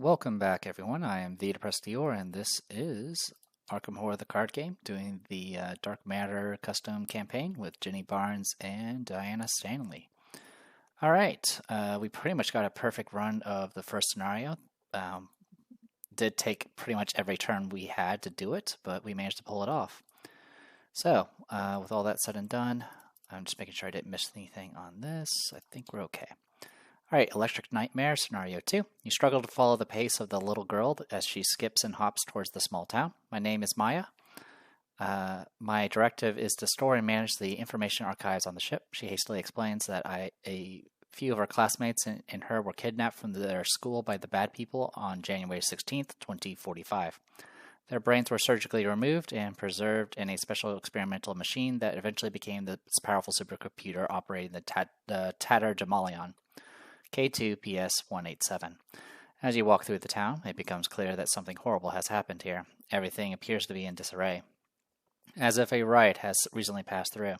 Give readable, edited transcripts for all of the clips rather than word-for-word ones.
Welcome back, everyone. I am the Depressed Dior, and this is Arkham Horror the card game, doing the Dark Matter custom campaign with Jenny Barnes and Diana Stanley. All right, we pretty much got a perfect run of the first scenario. Did take pretty much every turn we had to do it, but we managed to pull it off. So, with all that said and done, I'm just making sure I didn't miss anything on this. I think we're okay. Alright, Electric Nightmare, Scenario 2. You struggle to follow the pace of the little girl as she skips and hops towards the small town. My name is Maya. My directive is to store and manage the information archives on the ship. She hastily explains that a few of her classmates and her were kidnapped from their school by the bad people on January 16th, 2045. Their brains were surgically removed and preserved in a special experimental machine that eventually became this powerful supercomputer operating the Tatterdemalion. K2PS187. As you walk through the town, it becomes clear that something horrible has happened here. Everything appears to be in disarray, as if a riot has recently passed through.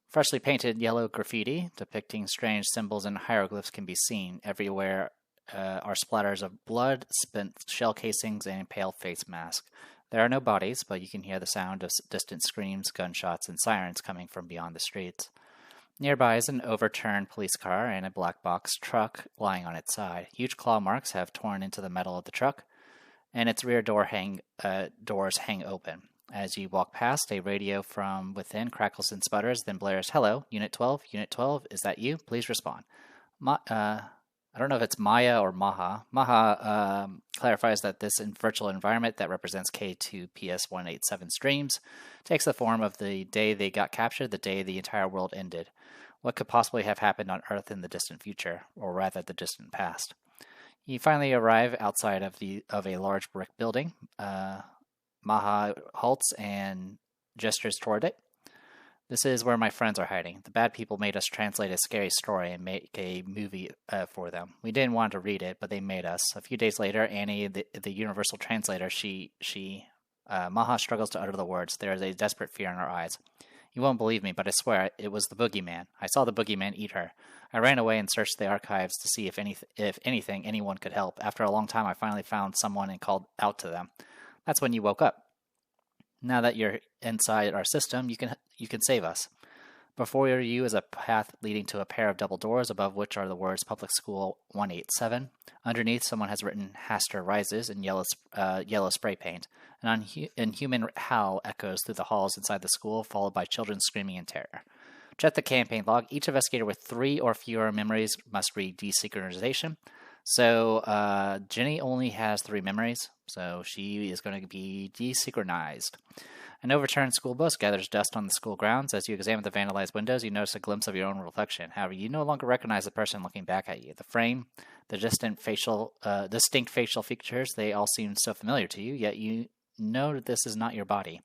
Freshly painted yellow graffiti depicting strange symbols and hieroglyphs can be seen. Everywhere are splatters of blood, spent shell casings, and pale face masks. There are no bodies, but you can hear the sound of distant screams, gunshots, and sirens coming from beyond the streets. Nearby is an overturned police car and a black box truck lying on its side. Huge claw marks have torn into the metal of the truck, and its rear doors hang open. As you walk past, a radio from within crackles and sputters, then blares, "Hello, Unit 12, Unit 12, is that you? Please respond." I don't know if it's Maya or Maha. Maha clarifies that this virtual environment that represents K2PS187 streams takes the form of the day they got captured, the day the entire world ended. What could possibly have happened on Earth in the distant future, or rather the distant past? You finally arrive outside of a large brick building. Maha halts and gestures toward it. "This is where my friends are hiding. The bad people made us translate a scary story and make a movie for them. We didn't want to read it, but they made us." A few days later, Annie, the universal translator, Maha struggles to utter the words. There is a desperate fear in her eyes. "You won't believe me, but I swear it was the boogeyman. I saw the boogeyman eat her. I ran away and searched the archives to see if anything, anyone could help. After a long time, I finally found someone and called out to them. That's when you woke up. Now that you're inside our system, you can save us. Before you is a path leading to a pair of double doors, above which are the words Public School 187. Underneath, someone has written Haster Rises in yellow spray paint. An inhuman howl echoes through the halls inside the school, followed by children screaming in terror. Check the campaign log. Each investigator with 3 or fewer memories must read desynchronization. So Jenny only has 3 memories, so she is going to be desynchronized. An overturned school bus gathers dust on the school grounds. As you examine the vandalized windows, you notice a glimpse of your own reflection. However, you no longer recognize the person looking back at you. The frame, the distinct facial features, they all seem so familiar to you, yet you know that this is not your body.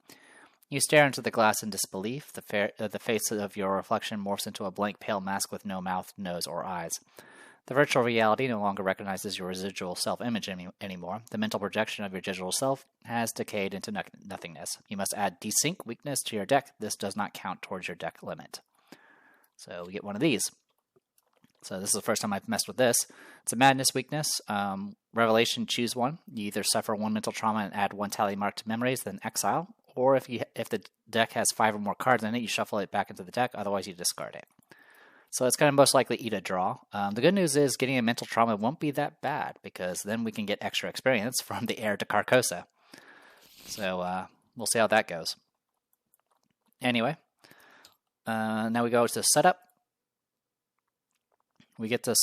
You stare into the glass in disbelief. The face of your reflection morphs into a blank pale mask with no mouth, nose, or eyes. The virtual reality no longer recognizes your residual self-image anymore. The mental projection of your digital self has decayed into nothingness. You must add desync weakness to your deck. This does not count towards your deck limit. So we get one of these. So this is the first time I've messed with this. It's a madness weakness. Revelation, choose one. You either suffer 1 mental trauma and add 1 tally mark to memories, then exile. Or if the deck has 5 or more cards in it, you shuffle it back into the deck. Otherwise, you discard it. So it's going to most likely eat a draw. The good news is getting a mental trauma won't be that bad, because then we can get extra experience from the heir to Carcosa. So we'll see how that goes. Anyway, now we go to setup. We get to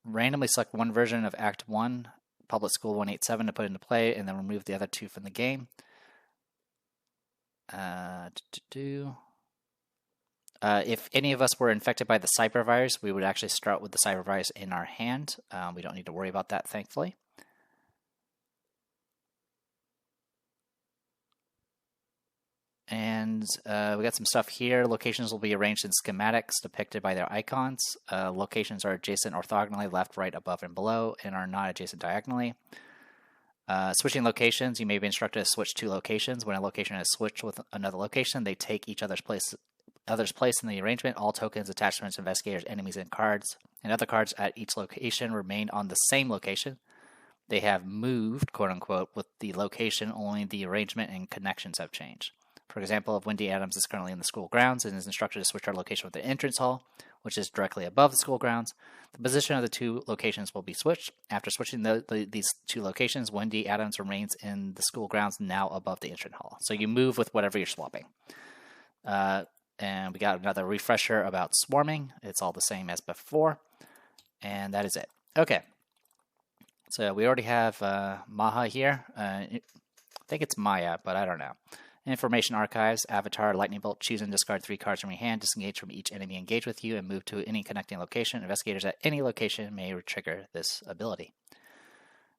randomly select one version of Act 1, Public School 187 to put into play, and then remove the other 2 from the game. If any of us were infected by the cybervirus, we would actually start with the cybervirus in our hand. We don't need to worry about that, thankfully. And we got some stuff here. Locations will be arranged in schematics depicted by their icons. Locations are adjacent orthogonally, left, right, above, and below, and are not adjacent diagonally. Switching locations, you may be instructed to switch 2 locations. When a location is switched with another location, they take each other's place in the arrangement. All tokens, attachments, investigators, enemies, and other cards at each location remain on the same location. They have moved, quote unquote, with the location, only the arrangement and connections have changed. For example, if Wendy Adams is currently in the school grounds and is instructed to switch her location with the entrance hall, which is directly above the school grounds, the position of the two locations will be switched. After switching these two locations, Wendy Adams remains in the school grounds, now above the entrance hall. So you move with whatever you're swapping. And we got another refresher about swarming. It's all the same as before. And that is it. Okay. So we already have Maha here. I think it's Maya, but I don't know. Information archives, avatar, lightning bolt, choose and discard 3 cards from your hand, disengage from each enemy engaged with you, and move to any connecting location. Investigators at any location may trigger this ability.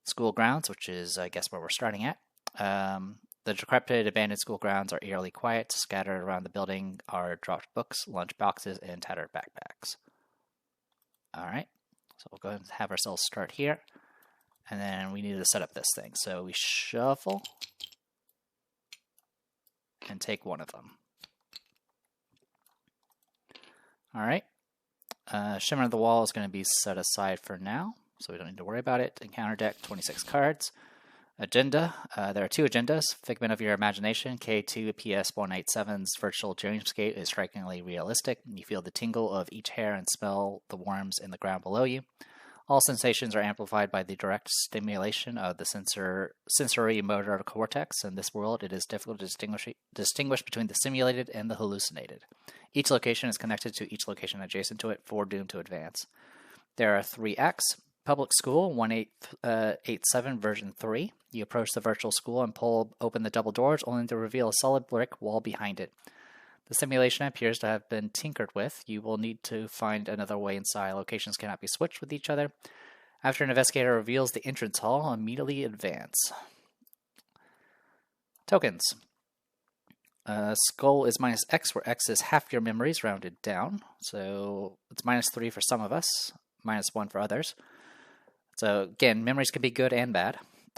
School grounds, which is, I guess, where we're starting at. The decrepit, abandoned school grounds are eerily quiet. Scattered around the building are dropped books, lunch boxes, and tattered backpacks. Alright, so we'll go ahead and have ourselves start here. And then we need to set up this thing. So we shuffle and take one of them. Alright. Shimmer of the Wall is going to be set aside for now, so we don't need to worry about it. Encounter deck, 26 cards. Agenda. There are 2 agendas. Figment of your imagination. K2 PS 187's virtual dreamscape is strikingly realistic. You feel the tingle of each hair and smell the worms in the ground below you. All sensations are amplified by the direct stimulation of the sensory motor cortex. In this world, it is difficult to distinguish between the simulated and the hallucinated. Each location is connected to each location adjacent to it, foredoomed to advance. There are 3 acts. Public School, 1887 version 3. You approach the virtual school and pull open the double doors, only to reveal a solid brick wall behind it. The simulation appears to have been tinkered with. You will need to find another way inside. Locations cannot be switched with each other. After an investigator reveals the entrance hall, immediately advance. Tokens. Skull is minus X, where X is half your memories rounded down. So it's minus 3 for some of us, minus 1 for others. So again, memories can be good and bad.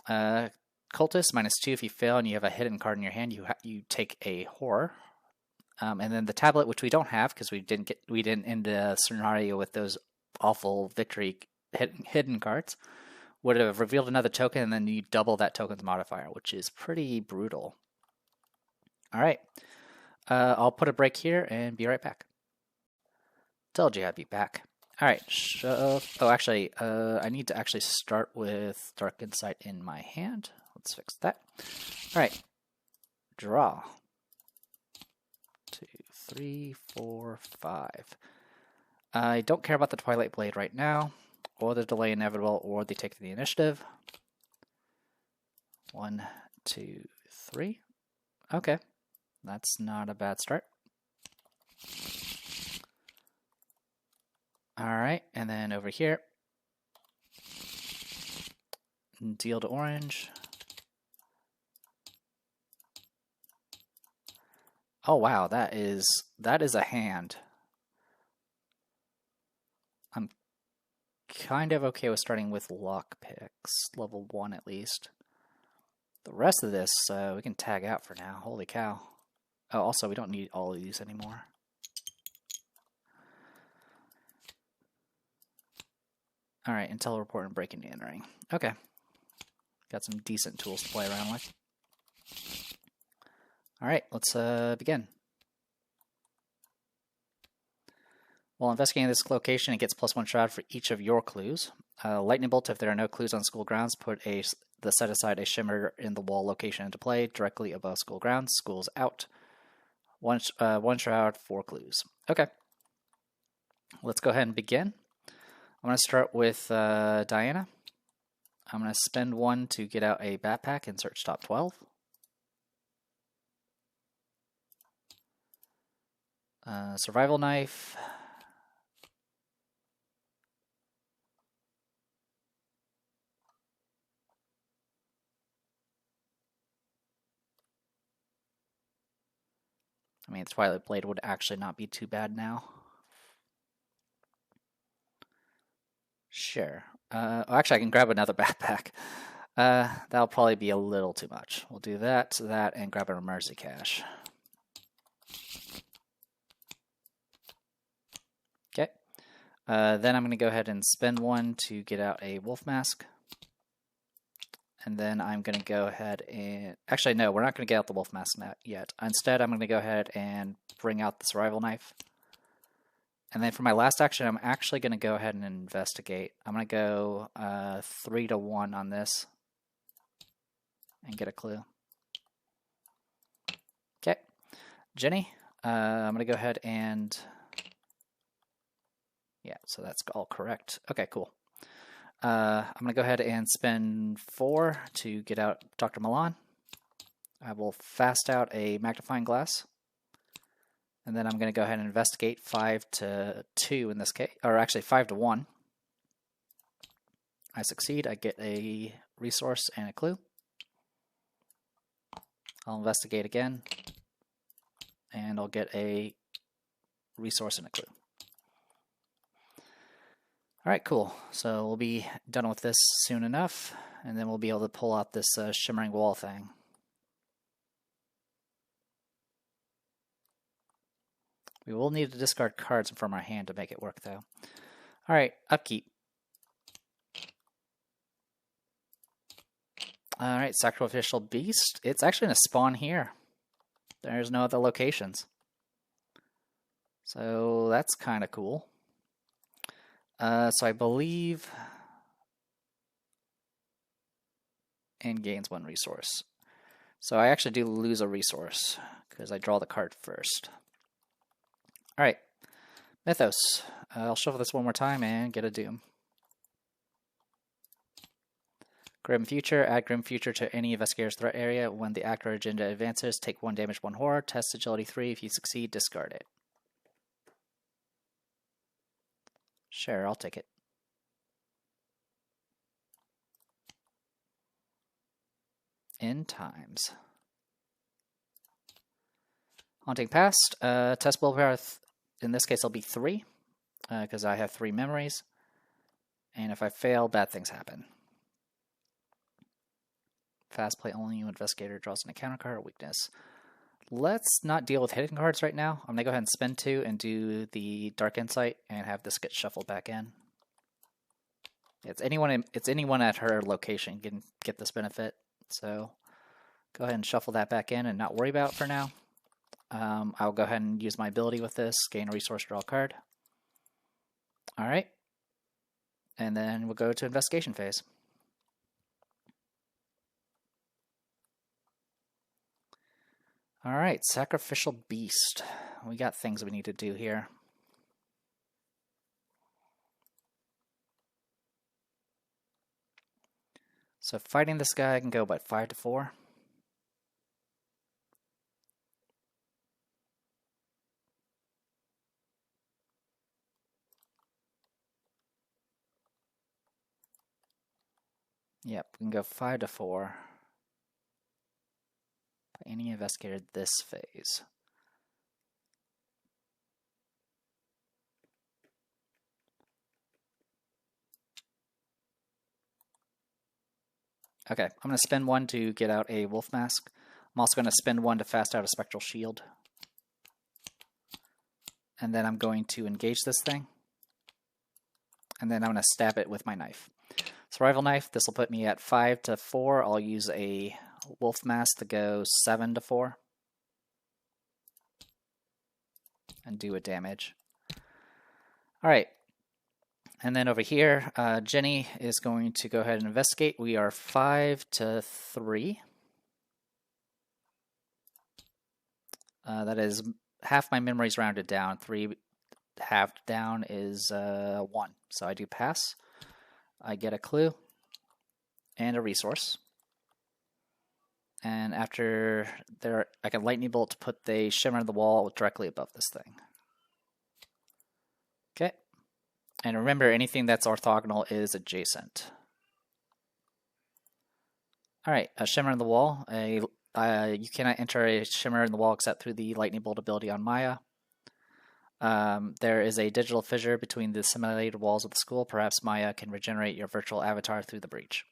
Cultist, minus 2 if you fail and you have a hidden card in your hand, you take a horror. And then the tablet, which we don't have because we didn't end the scenario with those awful victory hidden cards, would have revealed another token, and then you double that token's modifier, which is pretty brutal. All right, I'll put a break here and be right back. Told you I'd be back. All right. I need to actually start with Dark Insight in my hand. Let's fix that. All right. Draw. 2, 3, 4, 5. I don't care about the Twilight Blade right now, or the Delay Inevitable, or the Take the Initiative. 1, 2, 3. Okay. That's not a bad start. Alright, and then over here, deal to orange. Oh wow, that is a hand. I'm kind of okay with starting with lockpicks, level 1 at least. The rest of this, we can tag out for now. Holy cow. Oh, also, we don't need all of these anymore. Alright, Intel report and breaking and entering. Okay. Got some decent tools to play around with. Alright, let's begin. While investigating this location, it gets +1 shroud for each of your clues. Lightning bolt, if there are no clues on school grounds, set aside a shimmer in the wall location into play, directly above school grounds. School's out. One shroud, 4 clues. Okay. Let's go ahead and begin. I'm going to start with Diana. I'm going to spend 1 to get out a backpack and search top 12. Survival knife. I mean, the Twilight Blade would actually not be too bad now. Sure. Actually, I can grab another backpack. That'll probably be a little too much. We'll do that, and grab an emergency cache. Okay. Then I'm going to go ahead and spend 1 to get out a wolf mask. And then I'm going to go ahead and... Actually, no, we're not going to get out the wolf mask yet. Instead, I'm going to go ahead and bring out the survival knife. And then for my last action, I'm actually going to go ahead and investigate. I'm going to go 3 to 1 on this and get a clue. Okay. Jenny, I'm going to go ahead and... Yeah, so that's all correct. Okay, cool. I'm going to go ahead and spend 4 to get out Dr. Milan. I will fast out a magnifying glass. And then I'm going to go ahead and investigate 5 to 2 in this case, or actually 5 to 1. I succeed. I get a resource and a clue. I'll investigate again, and I'll get a resource and a clue. Alright, cool. So we'll be done with this soon enough, and then we'll be able to pull out this shimmering wall thing. We will need to discard cards from our hand to make it work, though. Alright, upkeep. Alright, Sacrificial Beast. It's actually going to spawn here. There's no other locations. So that's kind of cool. So I believe... And gains 1 resource. So I actually do lose a resource, because I draw the card first. Alright, Mythos. I'll shuffle this one more time and get a Doom. Grim Future. Add Grim Future to any investigator's threat area. When the act or agenda advances, take 1 damage, 1 horror. Test Agility 3. If you succeed, discard it. Sure, I'll take it. End times. Haunting Past. Test willpower. In this case, it'll be 3, because I have 3 memories. And if I fail, bad things happen. Fast play only. Investigator draws an encounter card or weakness. Let's not deal with hidden cards right now. I'm going to go ahead and spend 2 and do the Dark Insight and have this get shuffled back in. It's anyone at her location can get this benefit. So go ahead and shuffle that back in and not worry about it for now. I'll go ahead and use my ability with this. Gain a resource, draw a card. Alright. And then we'll go to investigation phase. Alright, Sacrificial Beast. We got things we need to do here. So fighting this guy, I can go, what, 5 to 4? Yep, we can go 5 to 4. Any investigator this phase. Okay, I'm going to spend 1 to get out a wolf mask. I'm also going to spend 1 to fast out a spectral shield. And then I'm going to engage this thing. And then I'm going to stab it with my knife. Survival knife, this will put me at 5 to 4. I'll use a wolf mask to go 7 to 4. And do a damage. Alright. And then over here, Jenny is going to go ahead and investigate. We are 5 to 3. That is half my memories rounded down. 3 halved down is 1. So I do pass. I get a clue and a resource. And after there, I can lightning bolt to put the shimmer in the wall directly above this thing. Okay. And remember, anything that's orthogonal is adjacent. Alright, a shimmer in the wall. You cannot enter a shimmer in the wall except through the lightning bolt ability on Maya. There is a digital fissure between the simulated walls of the school. Perhaps Maya can regenerate your virtual avatar through the breach.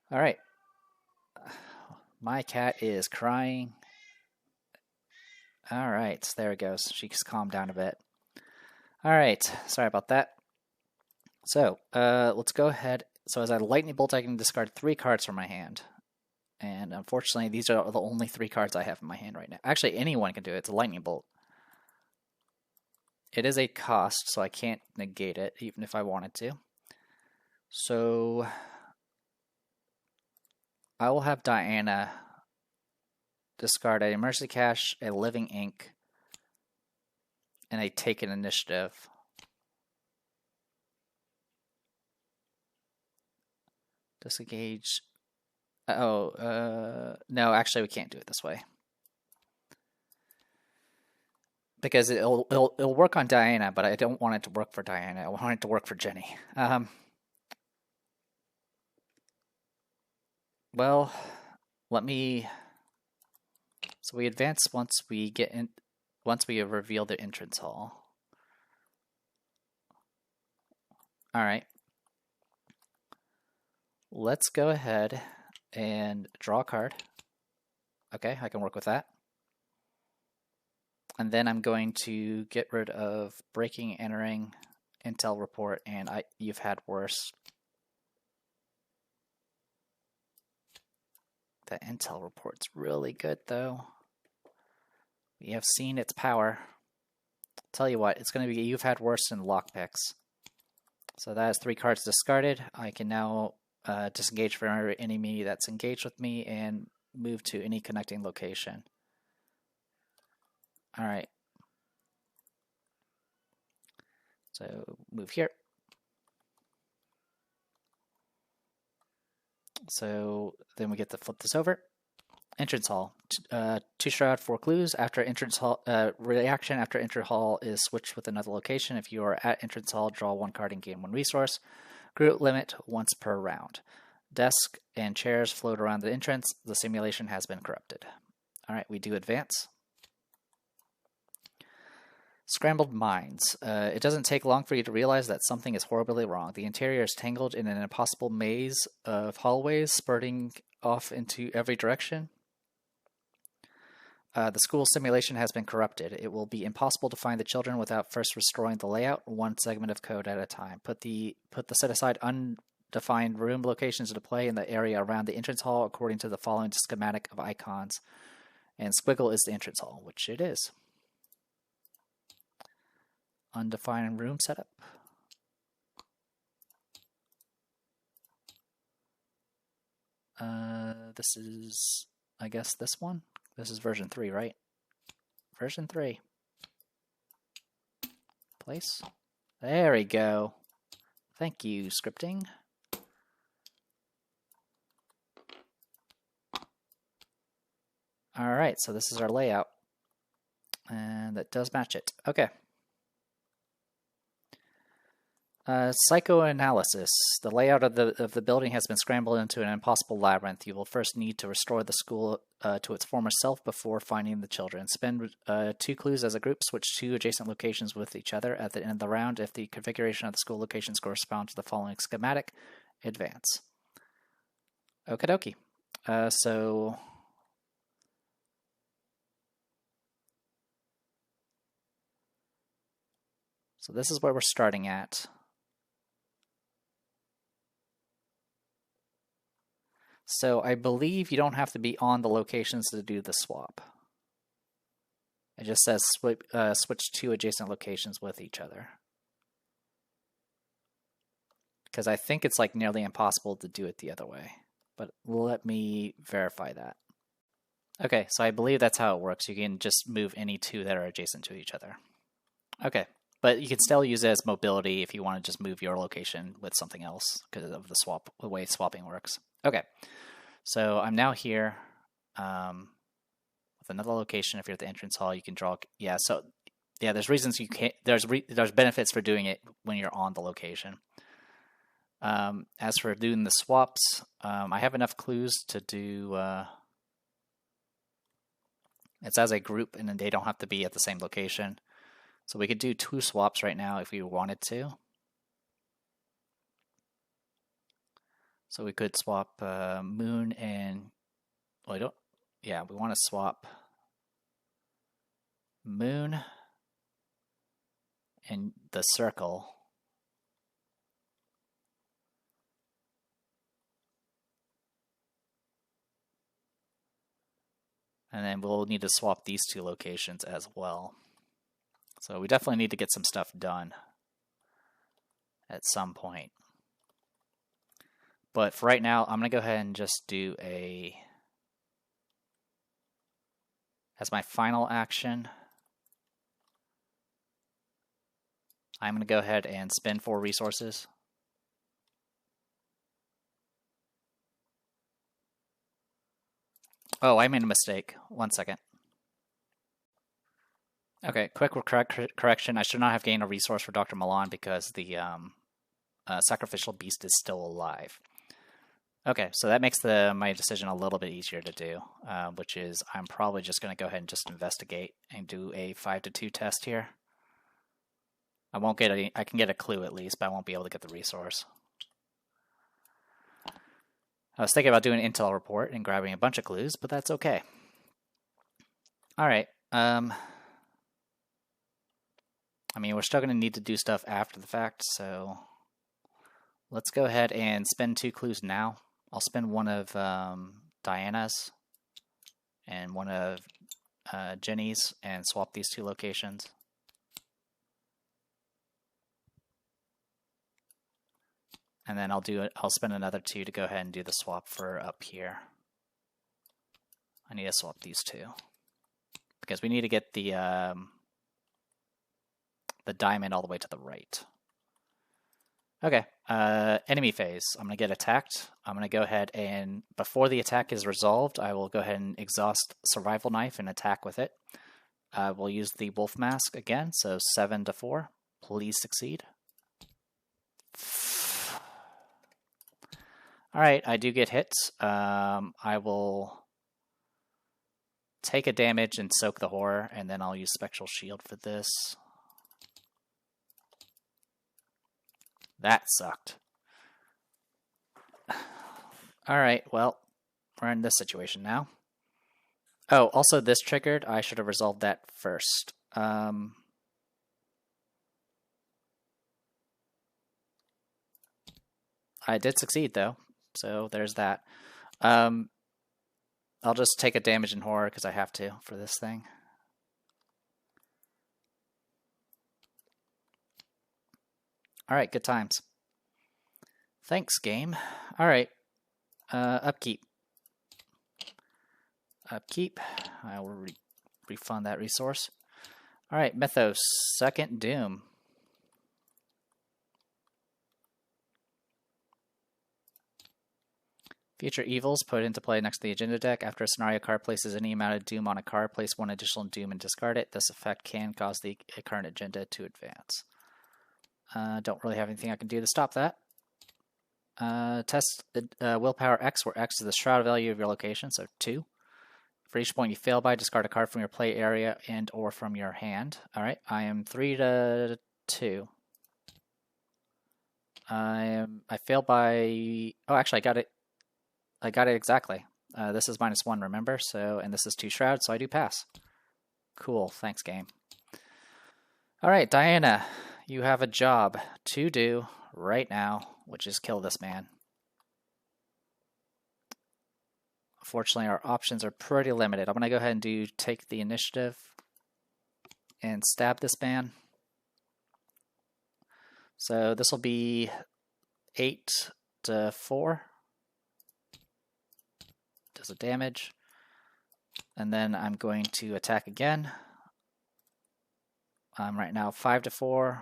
Alright. My cat is crying. Alright, there it goes. She's calmed down a bit. Alright, sorry about that. So, let's go ahead. So as a lightning bolt, I can discard 3 cards from my hand. And unfortunately, these are the only 3 cards I have in my hand right now. Actually, anyone can do it. It's a lightning bolt. It is a cost, so I can't negate it, even if I wanted to. So I will have Diana discard an emergency cash, a living ink, and a taken initiative. Disengage. No, actually we can't do it this way. Because it'll work on Diana, but I don't want it to work for Diana. I want it to work for Jenny. Well, let me. So we advance once we get in. Once we reveal the entrance hall. All right. Let's go ahead and draw a card. Okay, I can work with that. And then I'm going to get rid of breaking, entering, intel report, and you've had worse. The intel report's really good, though. We have seen its power. Tell you what, it's going to be you've had worse in lockpicks. So that is 3 cards discarded. I can now disengage from any enemy that's engaged with me and move to any connecting location. All right. So move here. So then we get to flip this over. Entrance hall. 2 shroud, 4 clues. After entrance hall, reaction after entrance hall is switched with another location. If you are at entrance hall, draw 1 card and gain 1 resource. Group limit once per round. Desk and chairs float around the entrance. The simulation has been corrupted. All right, we do advance. Scrambled minds. It doesn't take long for you to realize that something is horribly wrong. The interior is tangled in an impossible maze of hallways spurting off into every direction. The school simulation has been corrupted. It will be impossible to find the children without first restoring the layout, 1 segment of code at a time. Put the set-aside undefined room locations into play in the area around the entrance hall according to the following schematic of icons. And squiggle is the entrance hall, which it is. Undefined room setup. This is, I guess, this one. This is version 3, right? Version 3. Place. There we go. Thank you, scripting. All right, so this is our layout. And that does match it. Okay. Psychoanalysis. The layout of the building has been scrambled into an impossible labyrinth. You will first need to restore the school to its former self before finding the children. Spend 2 clues as a group. Switch 2 adjacent locations with each other at the end of the round. If the configuration of the school locations correspond to the following schematic, advance. Okie dokie. So this is where we're starting at. So I believe you don't have to be on the locations to do the swap. It just says switch 2 adjacent locations with each other. Because I think it's like nearly impossible to do it the other way. But let me verify that. Okay, so I believe that's how it works. You can just move any 2 that are adjacent to each other. Okay, but you can still use it as mobility if you want to just move your location with something else because of the way swapping works. Okay, so I'm now here with another location. If you're at the entrance hall, you can draw. Yeah, so yeah, there's reasons you can't. There's benefits for doing it when you're on the location. As for doing the swaps, I have enough clues to do. It's as a group, and then they don't have to be at the same location. So we could do 2 swaps right now if we wanted to. So we could swap Moon and, well, I don't, yeah, we want to swap Moon and the circle. And then we'll need to swap these two locations as well. So we definitely need to get some stuff done at some point. But for right now, I'm going to go ahead and just do as my final action, I'm going to go ahead and spend 4 resources. Oh, I made a mistake. 1 second. Okay, quick correction. I should not have gained a resource for Dr. Milan because the sacrificial beast is still alive. Okay, so that makes my decision a little bit easier to do, which is I'm probably just going to go ahead and just investigate and do a 5-2 test here. I won't get I can get a clue at least, but I won't be able to get the resource. I was thinking about doing an intel report and grabbing a bunch of clues, but that's okay. All right. I mean, we're still going to need to do stuff after the fact, so let's go ahead and spend 2 clues now. I'll spend one of Diana's and one of Jenny's and swap these 2 locations. And then I'll spend another 2 to go ahead and do the swap for up here. I need to swap these 2 because we need to get the diamond all the way to the right. Okay, enemy phase. I'm going to get attacked. I'm going to go ahead and, before the attack is resolved, I will go ahead and exhaust Survival Knife and attack with it. We'll use the Wolf Mask again, so 7-4. Please succeed. Alright, I do get hit. I will take a damage and soak the horror, and then I'll use Spectral Shield for this. That sucked. Alright, well, we're in this situation now. Oh, also this triggered. I should have resolved that first. I did succeed, though, so there's that. I'll just take a damage in horror because I have to for this thing. Alright, good times. Thanks, game. Alright. Upkeep. Upkeep. I will refund that resource. Alright, Mythos. Second Doom. Future evils put into play next to the agenda deck. After a scenario card places any amount of Doom on a card, place 1 additional Doom and discard it. This effect can cause the current agenda to advance. Don't really have anything I can do to stop that. Test Willpower X, where X is the shroud value of your location, so 2. For each point you fail by, discard a card from your play area and or from your hand. Alright, I am 3-2. I failed by... Oh, actually, I got it. I got it exactly. This is -1, remember? So, and this is 2 shrouds, so I do pass. Cool, thanks, game. Alright, Diana, you have a job to do right now, which is kill this man. Unfortunately, our options are pretty limited. I'm going to go ahead and take the initiative and stab this man. So this will be 8-4. Does a damage. And then I'm going to attack again. I'm right now 5-4,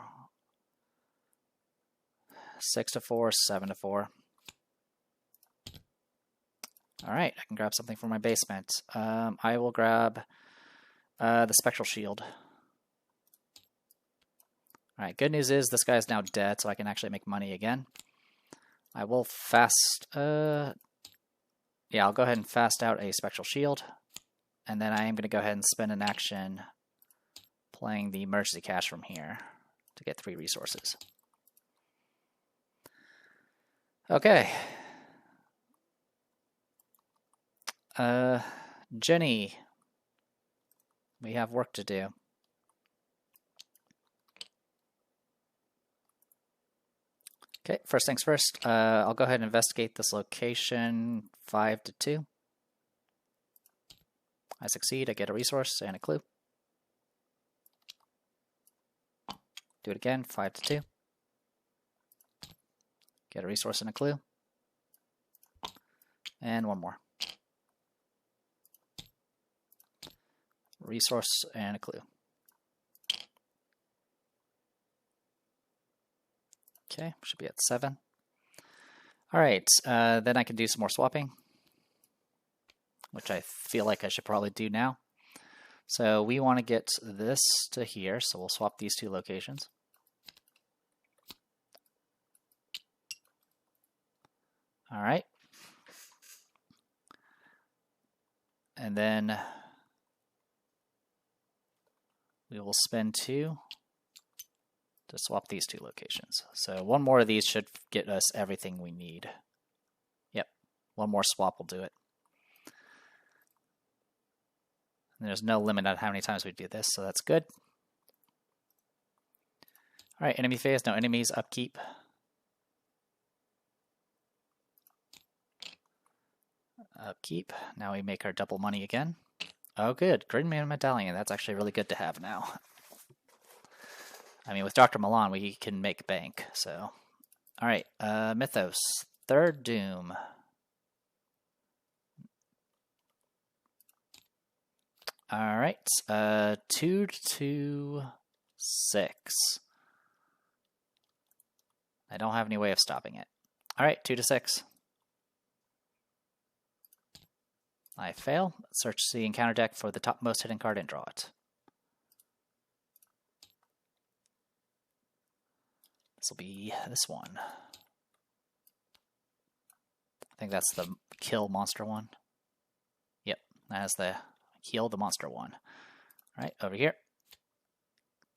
6-4, 7-4. Alright, I can grab something from my basement. I will grab the Spectral Shield. Alright, good news is this guy is now dead, so I can actually make money again. I will fast... yeah, I'll go ahead and fast out a Spectral Shield. And then I am going to go ahead and spend an action playing the Emergency Cash from here to get 3 resources. Okay. Jenny, we have work to do. Okay, first things first, I'll go ahead and investigate this location 5-2. I succeed, I get a resource and a clue. Do it again, 5 to 2. Get a resource and a clue. And one more. Resource and a clue. Okay, should be at 7. All right, then I can do some more swapping, which I feel like I should probably do now. So we want to get this to here, so we'll swap these two locations. All right. And then we will spend 2 to swap these two locations. So one more of these should get us everything we need. Yep, one more swap will do it. And there's no limit on how many times we do this, so that's good. All right, enemy phase, no enemies, upkeep. Upkeep. Now we make our double money again. Oh, good. Green Man Medallion. That's actually really good to have now. I mean, with Dr. Milan, we can make bank, so. All right, Mythos. Third Doom. All right, 2 to 6. I don't have any way of stopping it. All right, 2 to 6. I fail. Search the encounter deck for the topmost hidden card and draw it. This will be this one. I think that's the kill monster one. Yep, that's the heal the monster one. All right, over here.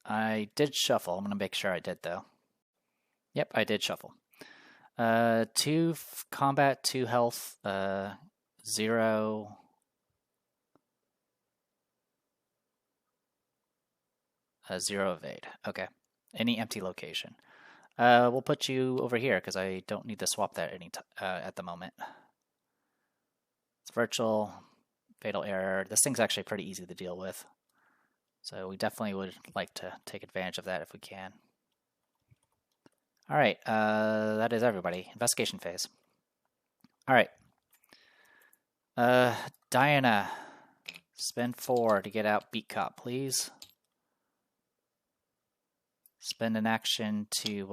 I did shuffle. I'm going to make sure I did, though. Yep, I did shuffle. 2 combat, 2 health, 0. Zero evade. Okay. Any empty location. We'll put you over here because I don't need to swap that at the moment. It's virtual, fatal error. This thing's actually pretty easy to deal with. So we definitely would like to take advantage of that if we can. All right, that is everybody. Investigation phase. All right. Diana, spend 4 to get out Beat Cop, please. Spend an action to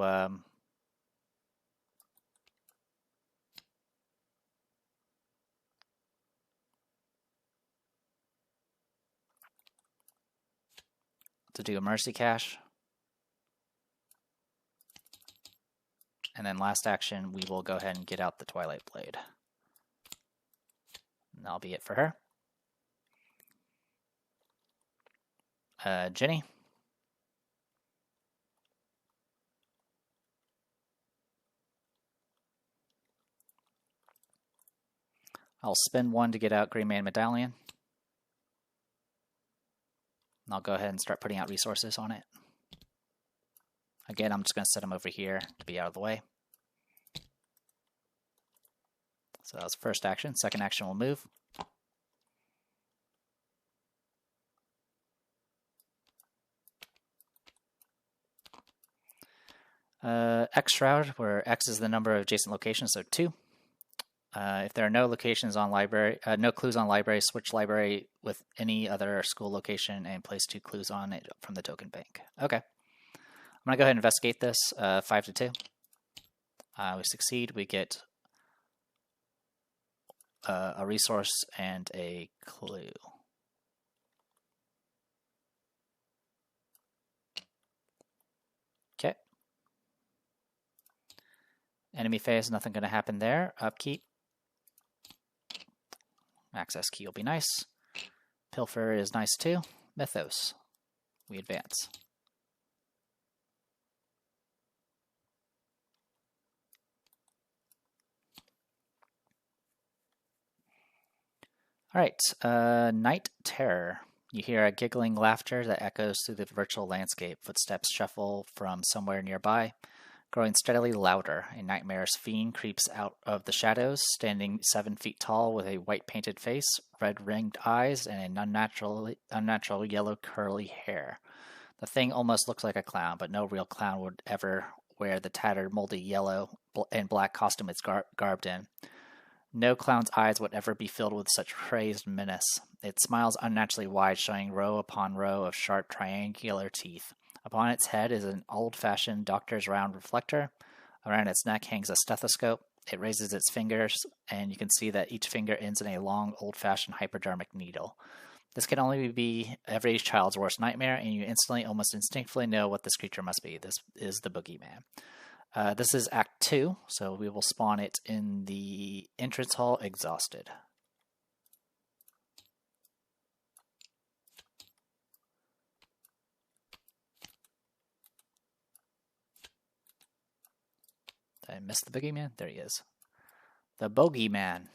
do a mercy cash. And then last action, we will go ahead and get out the Twilight Blade. And that'll be it for her. Jenny. I'll spend 1 to get out Green Man Medallion. And I'll go ahead and start putting out resources on it. Again, I'm just going to set them over here to be out of the way. So that was the first action. Second action will move. X Shroud, where X is the number of adjacent locations, so 2. If there are no locations on library, no clues on library, switch library with any other school location and place 2 clues on it from the token bank. Okay. I'm going to go ahead and investigate this. 5 to 2. We succeed. We get a resource and a clue. Okay. Enemy phase, nothing going to happen there. Upkeep. Access key will be nice. Pilfer is nice too. Mythos. We advance. All right, Night Terror. You hear a giggling laughter that echoes through the virtual landscape. Footsteps shuffle from somewhere nearby. Growing steadily louder, a nightmare's fiend creeps out of the shadows, standing 7 feet tall with a white-painted face, red-ringed eyes, and an unnatural yellow curly hair. The thing almost looks like a clown, but no real clown would ever wear the tattered, moldy yellow and black costume it's garbed in. No clown's eyes would ever be filled with such crazed menace. It smiles unnaturally wide, showing row upon row of sharp triangular teeth. Upon its head is an old-fashioned doctor's round reflector. Around its neck hangs a stethoscope. It raises its fingers, and you can see that each finger ends in a long, old-fashioned hypodermic needle. This can only be every child's worst nightmare, and you instantly, almost instinctively know what this creature must be. This is the Boogeyman. This is Act 2, so we will spawn it in the entrance hall, exhausted. Did I miss the Boogeyman? There he is. The Bogeyman.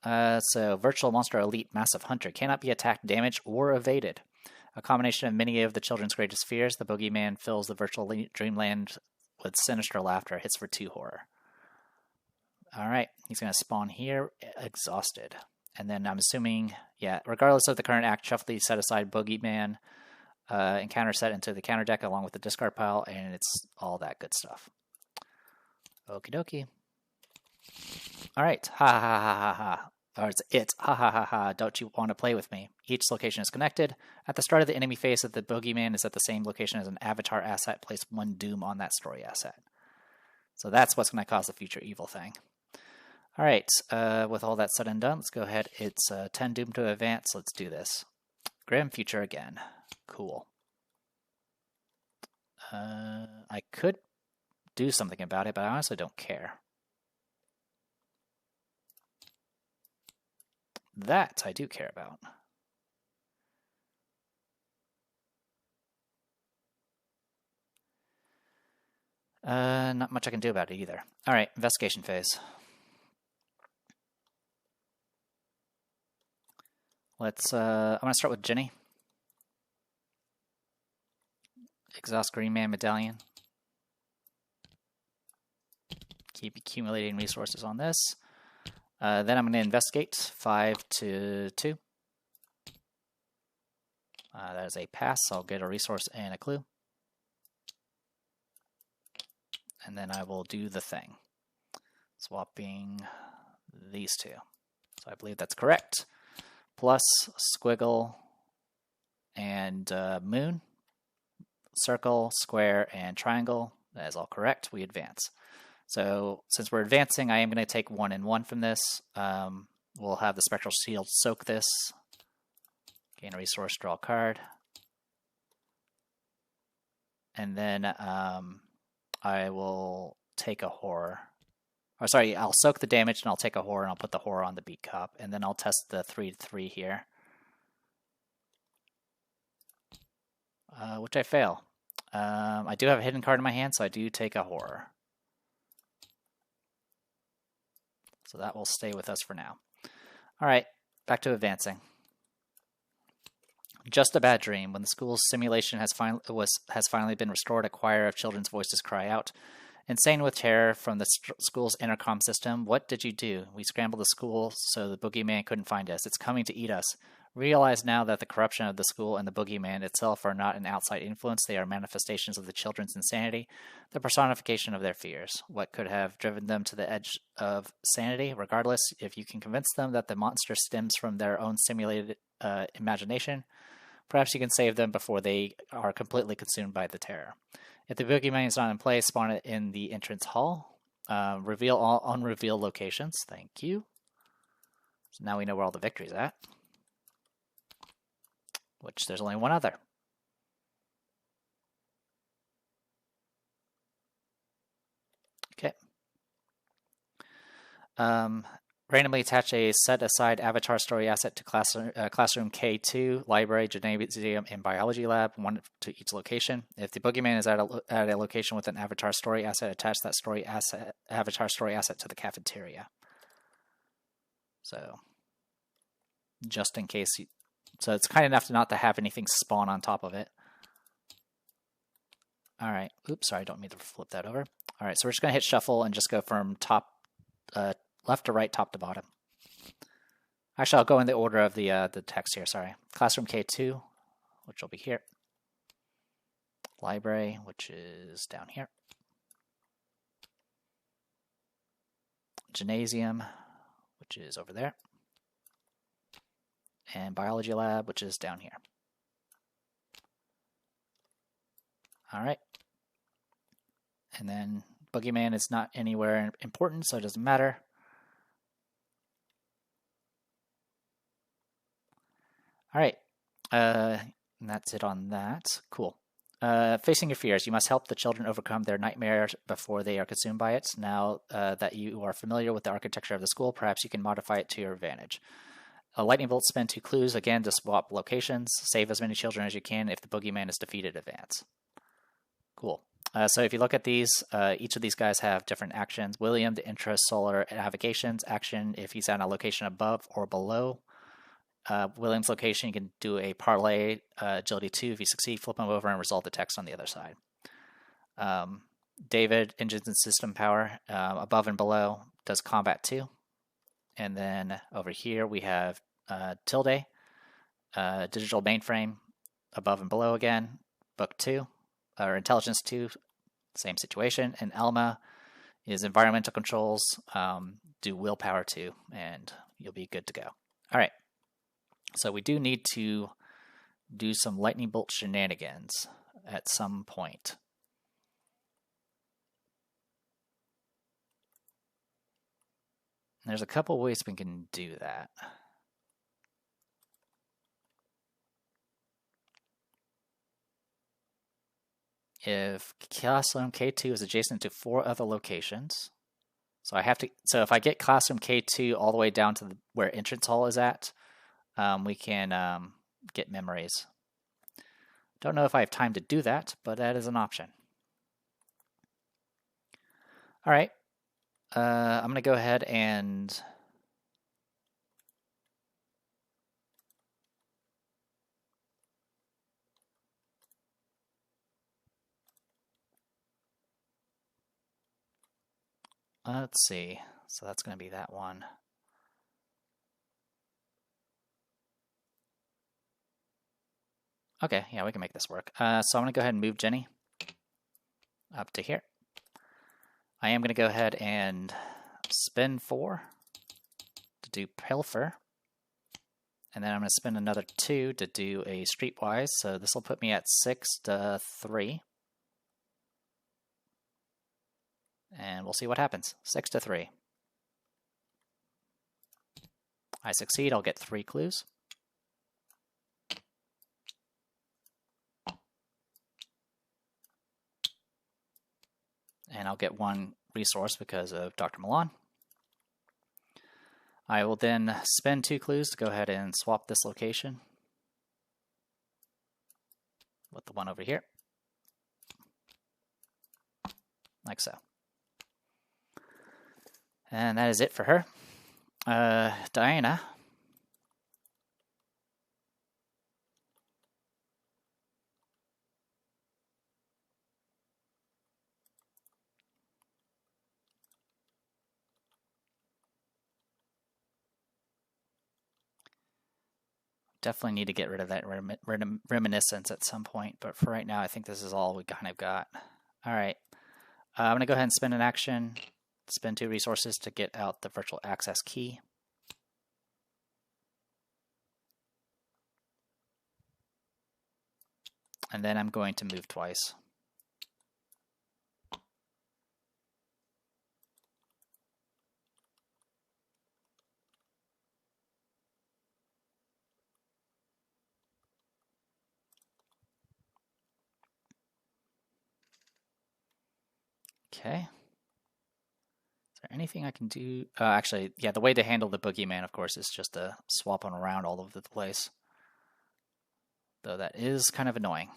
So, Virtual Monster Elite Massive Hunter cannot be attacked, damaged, or evaded. A combination of many of the children's greatest fears, the Boogeyman fills the virtual dreamland with sinister laughter, hits for 2 horror. Alright, he's going to spawn here, exhausted. And then I'm assuming, yeah, regardless of the current act, shuffle the set aside Boogeyman encounter set into the counter deck along with the discard pile, and it's all that good stuff. Okie dokie. Alright, ha ha ha ha ha. Or it's ha ha ha ha, don't you want to play with me? Each location is connected. At the start of the enemy phase, the Boogeyman is at the same location as an avatar asset. Place 1 doom on that story asset. So that's what's going to cause the future evil thing. Alright, with all that said and done, let's go ahead. It's 10 doom to advance. Let's do this. Grim future again. Cool. I could do something about it, but I honestly don't care. That I do care about. Not much I can do about it either. Alright, investigation phase. Let's, I'm going to start with Jenny. Exhaust Green Man Medallion. Keep accumulating resources on this. Then I'm going to investigate 5 to 2. That is a pass. I'll get a resource and a clue. And then I will do the thing. Swapping these 2. So I believe that's correct. Plus, squiggle, and moon, circle, square, and triangle. That is all correct. We advance. So, since we're advancing, I am going to take 1 and 1 from this. We'll have the Spectral Shield soak this. Gain a resource, draw a card. And then I will take a horror. Or sorry, I'll soak the damage and I'll take a horror and I'll put the horror on the beat cup. And then I'll test the 3/3 here. Which I fail. I do have a hidden card in my hand, so I do take a horror. So that will stay with us for now. Alright, back to advancing. Just a bad dream. When the school's simulation has finally been restored, a choir of children's voices cry out. Insane with terror from the school's intercom system, what did you do? We scrambled the school so the Boogeyman couldn't find us. It's coming to eat us. Realize now that the corruption of the school and the Boogeyman itself are not an outside influence. They are manifestations of the children's insanity, the personification of their fears. What could have driven them to the edge of sanity? Regardless, if you can convince them that the monster stems from their own simulated imagination, perhaps you can save them before they are completely consumed by the terror. If the Boogeyman is not in place, spawn it in the entrance hall. Reveal all unrevealed locations. Thank you. So now we know where all the victory's at. Which there's only one other. Okay. Randomly attach a set-aside avatar story asset to classroom K2, library, gymnasium, and biology lab, 1 to each location. If the Boogeyman is at a location with an avatar story asset, attach that avatar story asset to the cafeteria. So, just in case you... So it's kind enough not to have anything spawn on top of it. Alright. Oops, sorry, don't mean to flip that over. All right, so we're just going to hit shuffle and just go from left to right, top to bottom. Actually, I'll go in the order of the text here, sorry. Classroom K2, which will be here. Library, which is down here. Gymnasium, which is over there. And biology lab, which is down here. All right. And then Boogeyman is not anywhere important, so it doesn't matter. All right. And that's it on that. Cool. Facing your fears, you must help the children overcome their nightmares before they are consumed by it. Now that you are familiar with the architecture of the school, perhaps you can modify it to your advantage. A lightning bolt, spend 2 clues, again to swap locations. Save as many children as you can. If the boogeyman is defeated, advance. Cool. So if you look at these, each of these guys have different actions. William, the intrasolar navigations action, if he's on a location above or below William's location, you can do a parlay, agility 2. If you succeed, flip him over and resolve the text on the other side. David, engines and system power, above and below, does combat 2. And then over here we have Tilde, digital mainframe, above and below again, book 2, or intelligence 2, same situation. And Elma is environmental controls, do willpower 2, and you'll be good to go. All right, so we do need to do some lightning bolt shenanigans at some point. There's a couple ways we can do that. If classroom K2 is adjacent to 4 other locations, so if I get classroom K2 all the way down to where entrance hall is at, we can get memories. Don't know if I have time to do that, but that is an option. All right. I'm going to go ahead and let's see. So that's going to be that one. Okay, yeah, we can make this work. So I'm going to go ahead and move Jenny up to here. I am going to go ahead and spin 4 to do Pilfer. And then I'm going to spin another 2 to do a Streetwise. So this will put me at 6 to 3. And we'll see what happens. 6 to 3. I succeed, I'll get 3 clues. And I'll get 1 resource because of Dr. Milan. I will then spend 2 clues to go ahead and swap this location with the one over here, like so. And that is it for her. Diana. Definitely need to get rid of that reminiscence at some point, but for right now, I think this is all we kind of got. All right, I'm going to go ahead and spend an action, spend 2 resources to get out the virtual access key. And then I'm going to move twice. Okay. Is there anything I can do? Actually, yeah, the way to handle the boogeyman, of course, is just to swap them around all over the place. Though that is kind of annoying.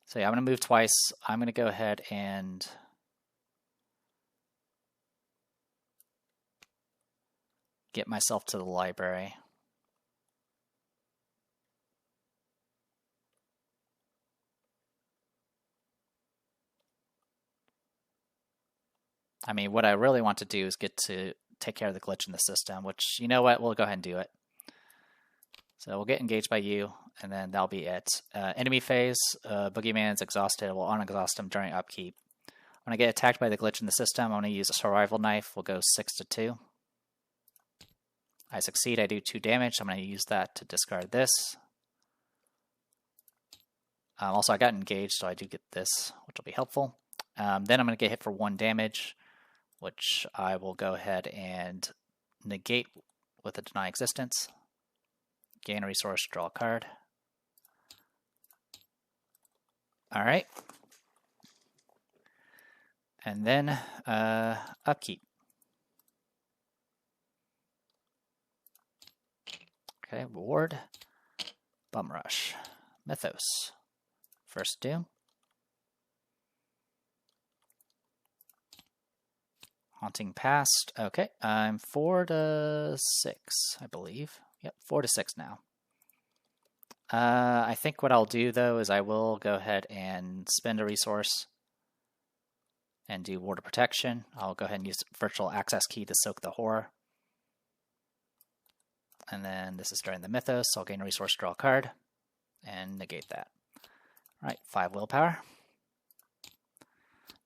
So yeah, I'm going to move twice. I'm going to go ahead and get myself to the library. I mean, what I really want to do is get to take care of the glitch in the system, which, you know what, we'll go ahead and do it. So we'll get engaged by you, and then that'll be it. Enemy phase, Boogeyman's exhausted. We'll unexhaust him during upkeep. When I get attacked by the glitch in the system, I'm going to use a survival knife. We'll go 6-2. I succeed, I do 2 damage. I'm going to use that to discard this. Also, I got engaged, so I do get this, which will be helpful. Then I'm going to get hit for 1 damage, which I will go ahead and negate with a deny existence. Gain a resource, draw a card. Alright. And then upkeep. Okay, reward. Bum Rush. Mythos. First Doom. Haunting Past. Okay, I'm 4-6, I believe. Yep, 4-6 now. I think what I'll do, though, is I will go ahead and spend a resource and do Ward of Protection. I'll go ahead and use Virtual Access Key to soak the horror. And then this is during the Mythos. I'll gain a resource, draw a card, and negate that. All right, 5 willpower.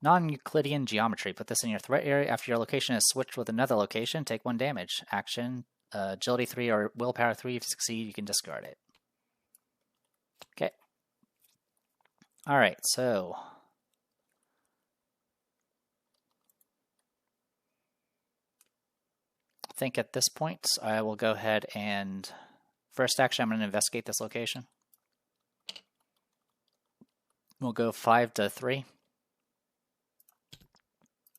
Non-Euclidean Geometry. Put this in your threat area. After your location is switched with another location, take 1 damage. Action, Agility 3 or Willpower 3. If you succeed, you can discard it. Okay. All right, so I think at this point, I will go ahead and first action, I'm going to investigate this location. We'll go 5-3.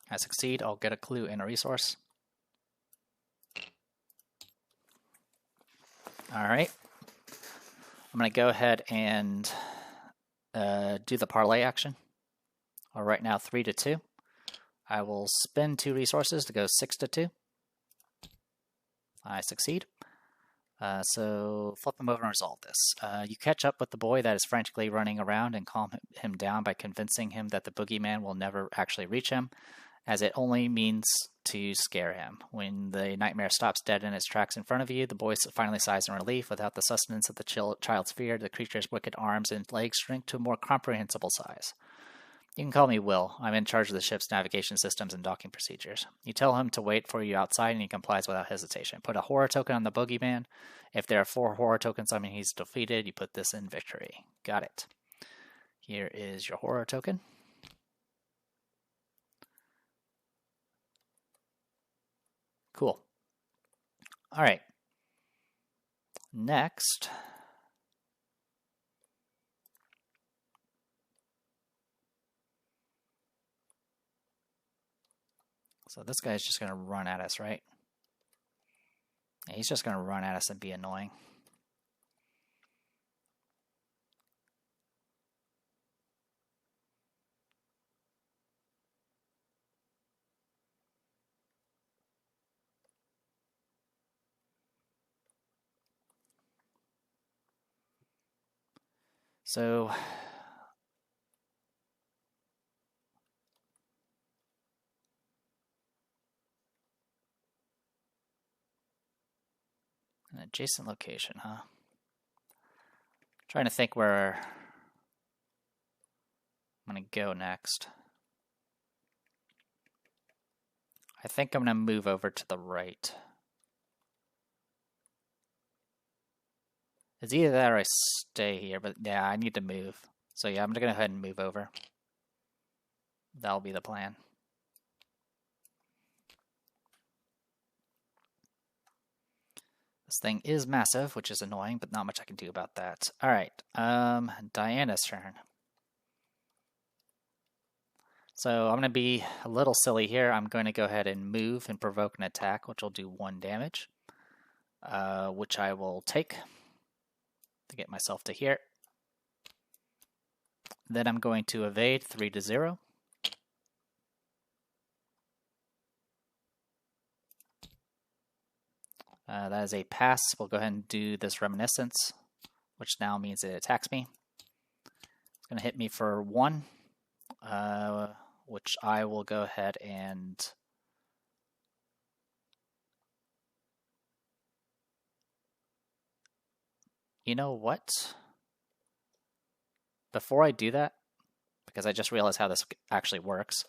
I succeed, I'll get a clue and a resource. Alright. I'm going to go ahead and do the parlay action. Right now 3-2. I will spend 2 resources to go 6-2. I succeed. So flip him over and resolve this. You catch up with the boy that is frantically running around and calm him down by convincing him that the boogeyman will never actually reach him, as it only means to scare him. When the nightmare stops dead in its tracks in front of you, the boy finally sighs in relief. Without the sustenance of the child's fear, the creature's wicked arms and legs shrink to a more comprehensible size. You can call me Will. I'm in charge of the ship's navigation systems and docking procedures. You tell him to wait for you outside, and he complies without hesitation. Put a horror token on the boogeyman. If there are 4 horror tokens, I mean he's defeated. You put this in victory. Got it. Here is your horror token. Cool. All right. Next. So this guy's just going to run at us, right? Yeah, he's just going to run at us and be annoying. So an adjacent location, huh? Trying to think where I'm going to go next. I think I'm going to move over to the right. It's either that or I stay here, but yeah, I need to move. So yeah, I'm going to go ahead and move over. That'll be the plan. This thing is massive, which is annoying, but not much I can do about that. All right, Diana's turn. So I'm going to be a little silly here. I'm going to go ahead and move and provoke an attack, which will do 1 damage, which I will take to get myself to here. Then I'm going to evade 3-0. That is a pass. We'll go ahead and do this Reminiscence, which now means it attacks me. It's going to hit me for 1. which I will go ahead and you know what? Before I do that, because I just realized how this actually works,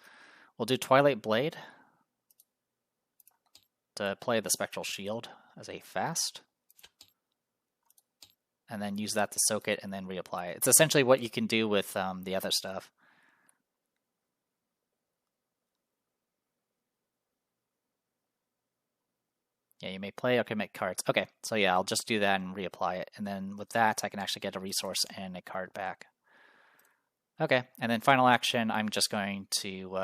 we'll do Twilight Blade to play the Spectral Shield as a fast, and then use that to soak it and then reapply it. It's essentially what you can do with the other stuff. Yeah, you may play or commit cards. Okay, so yeah, I'll just do that and reapply it. And then with that, I can actually get a resource and a card back. Okay, and then final action, I'm just going to...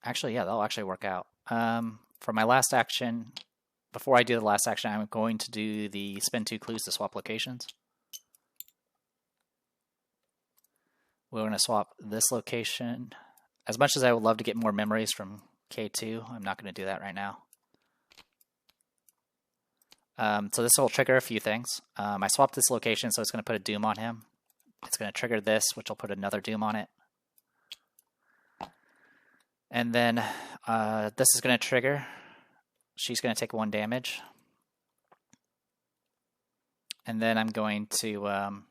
Actually, yeah, that'll actually work out. For my last action, before I do the last action, I'm going to do the spend 2 clues to swap locations. We're going to swap this location. As much as I would love to get more memories from K2, I'm not going to do that right now. So this will trigger a few things. I swapped this location, so it's going to put a doom on him. It's going to trigger this, which will put another doom on it. And then this is going to trigger. She's going to take 1 damage. And then I'm going to...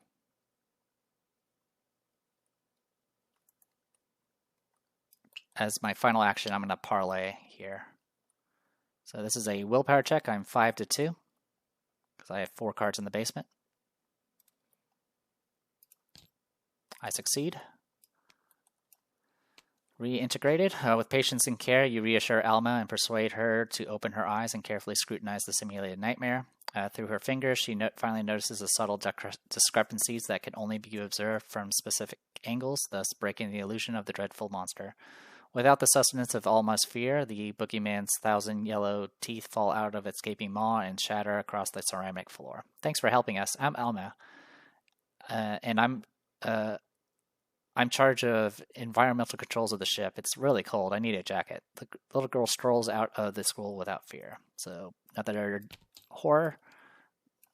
as my final action, I'm going to parlay here. So this is a willpower check. I'm 5 to 2 because I have 4 cards in the basement. I succeed. Reintegrated. With patience and care, you reassure Alma and persuade her to open her eyes and carefully scrutinize the simulated nightmare. Through her fingers, she finally notices the subtle discrepancies that can only be observed from specific angles, thus breaking the illusion of the dreadful monster. Without the sustenance of Alma's fear, the boogeyman's 1,000 yellow teeth fall out of its gaping maw and shatter across the ceramic floor. Thanks for helping us. I'm Alma, and I'm in charge of environmental controls of the ship. It's really cold. I need a jacket. The little girl strolls out of the school without fear. So, another horror,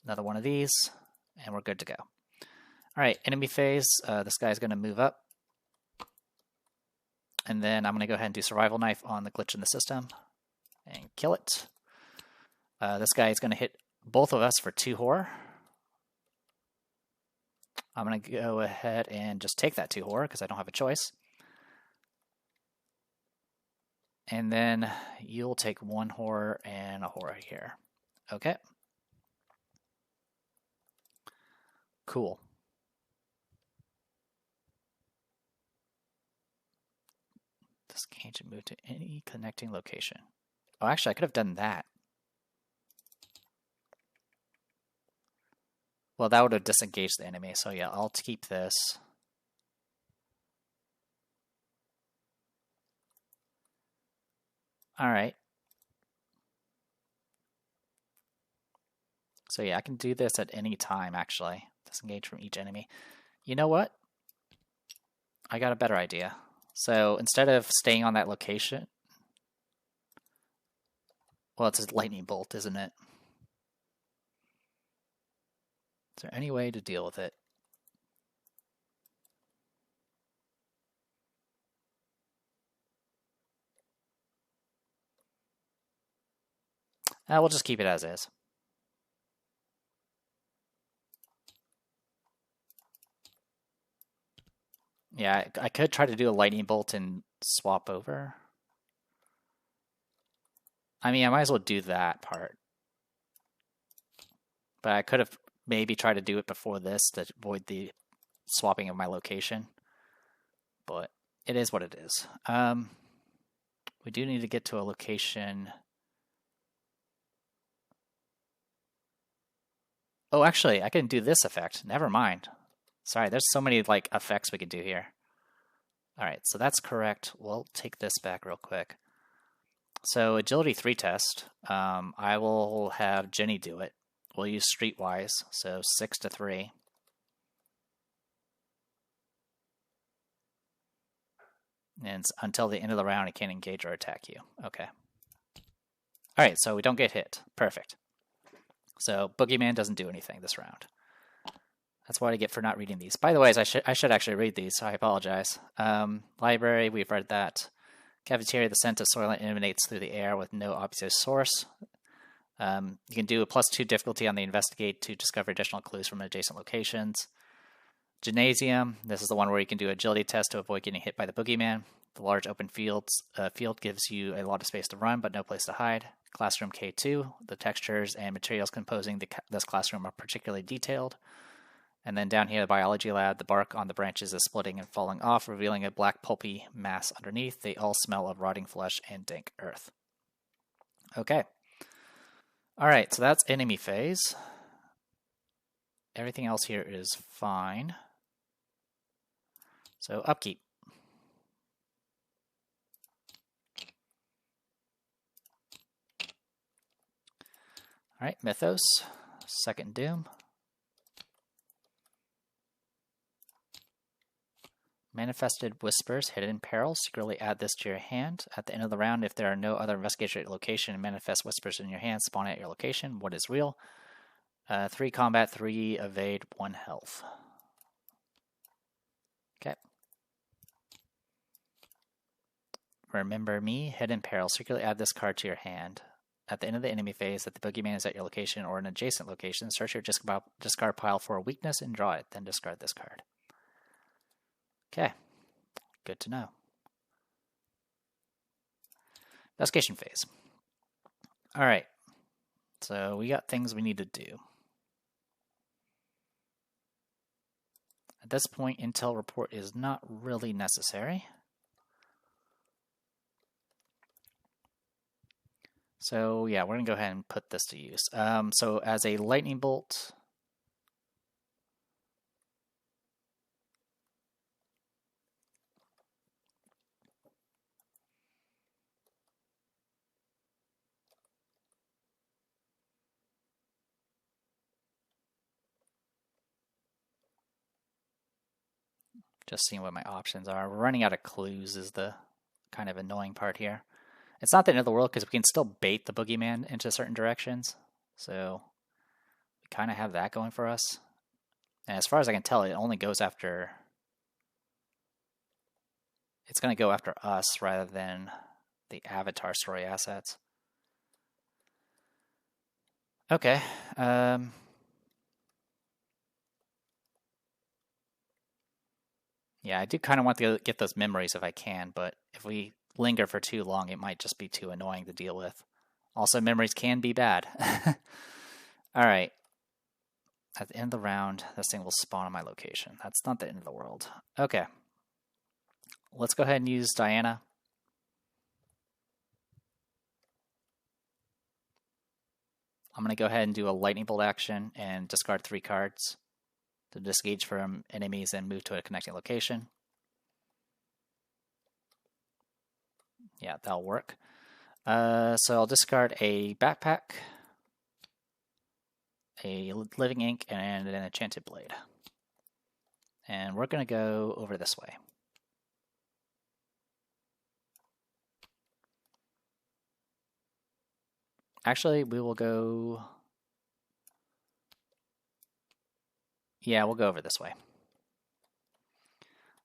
another one of these, and we're good to go. All right, enemy phase. This guy's going to move up. And then I'm going to go ahead and do Survival Knife on the glitch in the system and kill it. This guy is going to hit both of us for 2 horror. I'm going to go ahead and just take that 2 horror because I don't have a choice. And then you'll take 1 horror and a horror here. Okay. Cool. Disengage and move to any connecting location. Oh, actually, I could have done that. Well, that would have disengaged the enemy. So yeah, I'll keep this. All right. So yeah, I can do this at any time, actually. Disengage from each enemy. You know what? I got a better idea. So instead of staying on that location... Well, it's a lightning bolt, isn't it? Is there any way to deal with it? We'll just keep it as is. Yeah, I could try to do a lightning bolt and swap over. I mean, I might as well do that part. But I could have maybe tried to do it before this to avoid the swapping of my location. But it is what it is. We do need to get to a location. Oh, actually, I can do this effect. Never mind. Sorry, there's so many like effects we could do here. All right, so that's correct. We'll take this back real quick. So agility 3 test. I will have Jenny do it. We'll use streetwise, so 6 to 3. And until the end of the round, it can't engage or attack you. Okay. Alright, so we don't get hit. Perfect. So Boogeyman doesn't do anything this round. That's what I get for not reading these. By the way, I should actually read these, so I apologize. Library, we've read that. Cafeteria, the scent of soil emanates through the air with no obvious source. You can do a +2 difficulty on the investigate to discover additional clues from adjacent locations. Gymnasium, this is the one where you can do agility test to avoid getting hit by the boogeyman. The large open field gives you a lot of space to run, but no place to hide. Classroom K2, the textures and materials composing this classroom are particularly detailed. And then down here, the biology lab, the bark on the branches is splitting and falling off, revealing a black pulpy mass underneath. They all smell of rotting flesh and dank earth. Okay. Alright, so that's enemy phase. Everything else here is fine. So upkeep. Alright, Mythos, second Doom. Manifested Whispers, Hidden Perils. Secretly add this to your hand. At the end of the round, if there are no other investigators at your location and manifest whispers in your hand, spawn at your location. What is real? 3 combat, 3 evade, 1 health. Okay. Remember Me, Hidden Peril. Secretly add this card to your hand. At the end of the enemy phase, if the boogeyman is at your location or an adjacent location, search your discard pile for a weakness and draw it. Then discard this card. Okay, good to know. Investigation phase. All right, so we got things we need to do. At this point, intel report is not really necessary. So yeah, we're gonna go ahead and put this to use. So as a lightning bolt, just seeing what my options are. We're running out of clues is the kind of annoying part here. It's not the end of the world because we can still bait the boogeyman into certain directions. So we kind of have that going for us. And as far as I can tell, it only goes after... It's going to go after us rather than the Avatar story assets. Okay. Yeah, I do kind of want to get those memories if I can, but if we linger for too long, it might just be too annoying to deal with. Also, memories can be bad. Alright. At the end of the round, this thing will spawn on my location. That's not the end of the world. Okay. Let's go ahead and use Diana. I'm going to go ahead and do a lightning bolt action and discard 3 cards to disengage from enemies and move to a connecting location. Yeah, that'll work. So I'll discard a backpack, a living ink, and an enchanted blade. And we're going to go over this way. Actually, we will go... Yeah, we'll go over this way.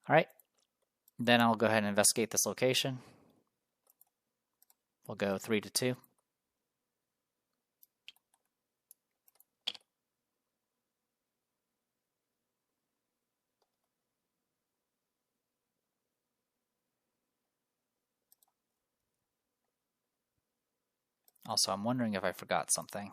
Alright. Then I'll go ahead and investigate this location. We'll go 3 to 2. Also, I'm wondering if I forgot something.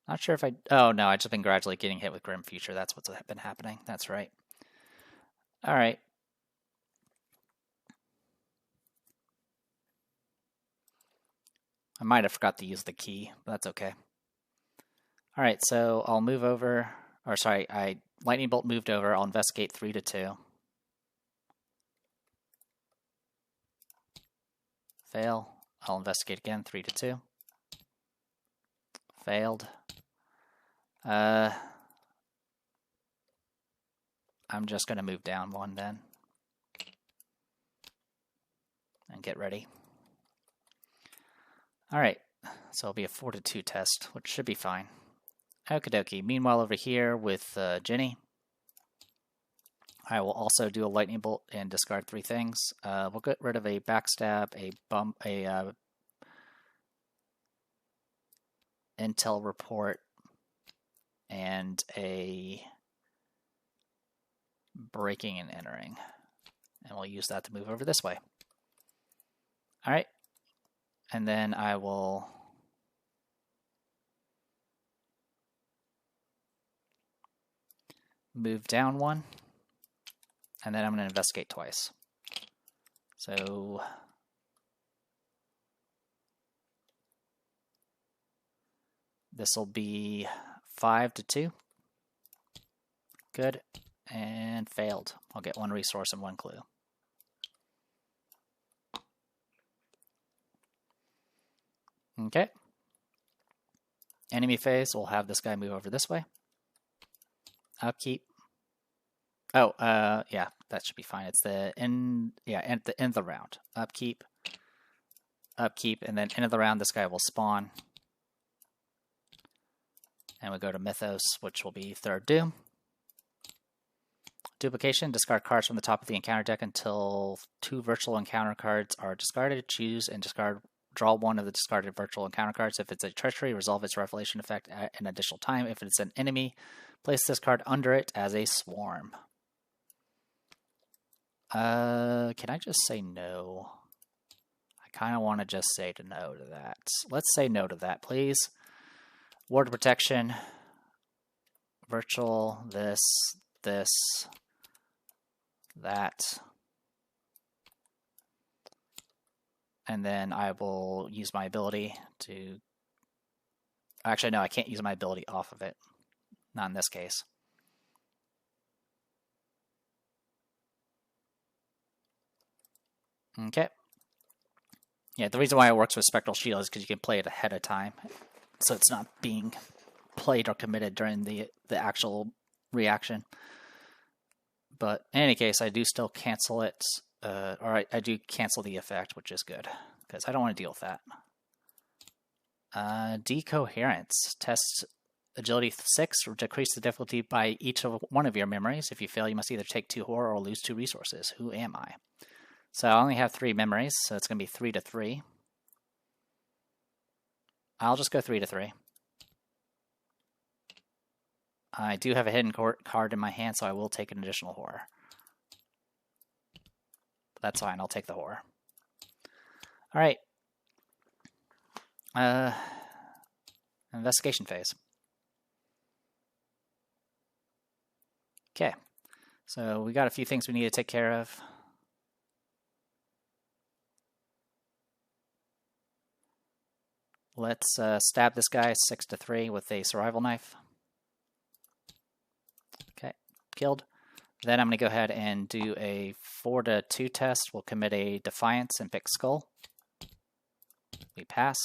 Not sure if I... Oh, no, I've just been gradually getting hit with Grim Future. That's what's been happening. That's right. All right. I might have forgot to use the key, but that's okay. All right, so I'll move over... Or sorry, Lightning Bolt moved over. I'll investigate 3 to 2. Fail. I'll investigate again, 3 to 2. Failed. I'm just going to move down 1 then. And get ready. Alright, so it'll be a 4-2 test, which should be fine. Okie dokie. Meanwhile, over here with Ginny, I will also do a lightning bolt and discard 3 things. We'll get rid of a backstab, a bump, a intel report, and a breaking and entering. And we'll use that to move over this way. Alright. And then I will move down 1. And then I'm going to investigate twice. So this will be 5-2. Good. And failed. I'll get 1 resource and 1 clue. Okay. Enemy phase, we'll have this guy move over this way. Upkeep. Oh, yeah, that should be fine. It's the end, yeah, at the end of the round. Upkeep, and then end of the round, this guy will spawn. And we go to Mythos, which will be 3rd Doom. Duplication, discard cards from the top of the encounter deck until 2 virtual encounter cards are discarded. Choose and discard, draw 1 of the discarded virtual encounter cards. If it's a treachery, resolve its revelation effect at an additional time. If it's an enemy, place this card under it as a swarm. Can I just say no? I kind of want to just say no to that. Let's say no to that, please. Ward protection. Virtual, this, that. And then I will use my ability to... Actually, no, I can't use my ability off of it. Not in this case. Okay. Yeah, the reason why it works with Spectral Shield is because you can play it ahead of time. So it's not being played or committed during the actual reaction. But in any case, I do still cancel it. Or I do cancel the effect, which is good. Because I don't want to deal with that. Decoherence. Test agility 6, or decrease the difficulty by each of 1 of your memories. If you fail, you must either take 2 horror or lose 2 resources. Who am I? So I only have 3 memories, so it's going to be 3-3. I'll just go 3-3. I do have a hidden card in my hand, so I will take an additional horror. But that's fine, I'll take the horror. Alright. Investigation phase. Okay. So we got a few things we need to take care of. Let's stab this guy 6-3 with a survival knife. Okay, killed. Then I'm going to go ahead and do a 4-2 test. We'll commit a defiance and pick skull. We pass.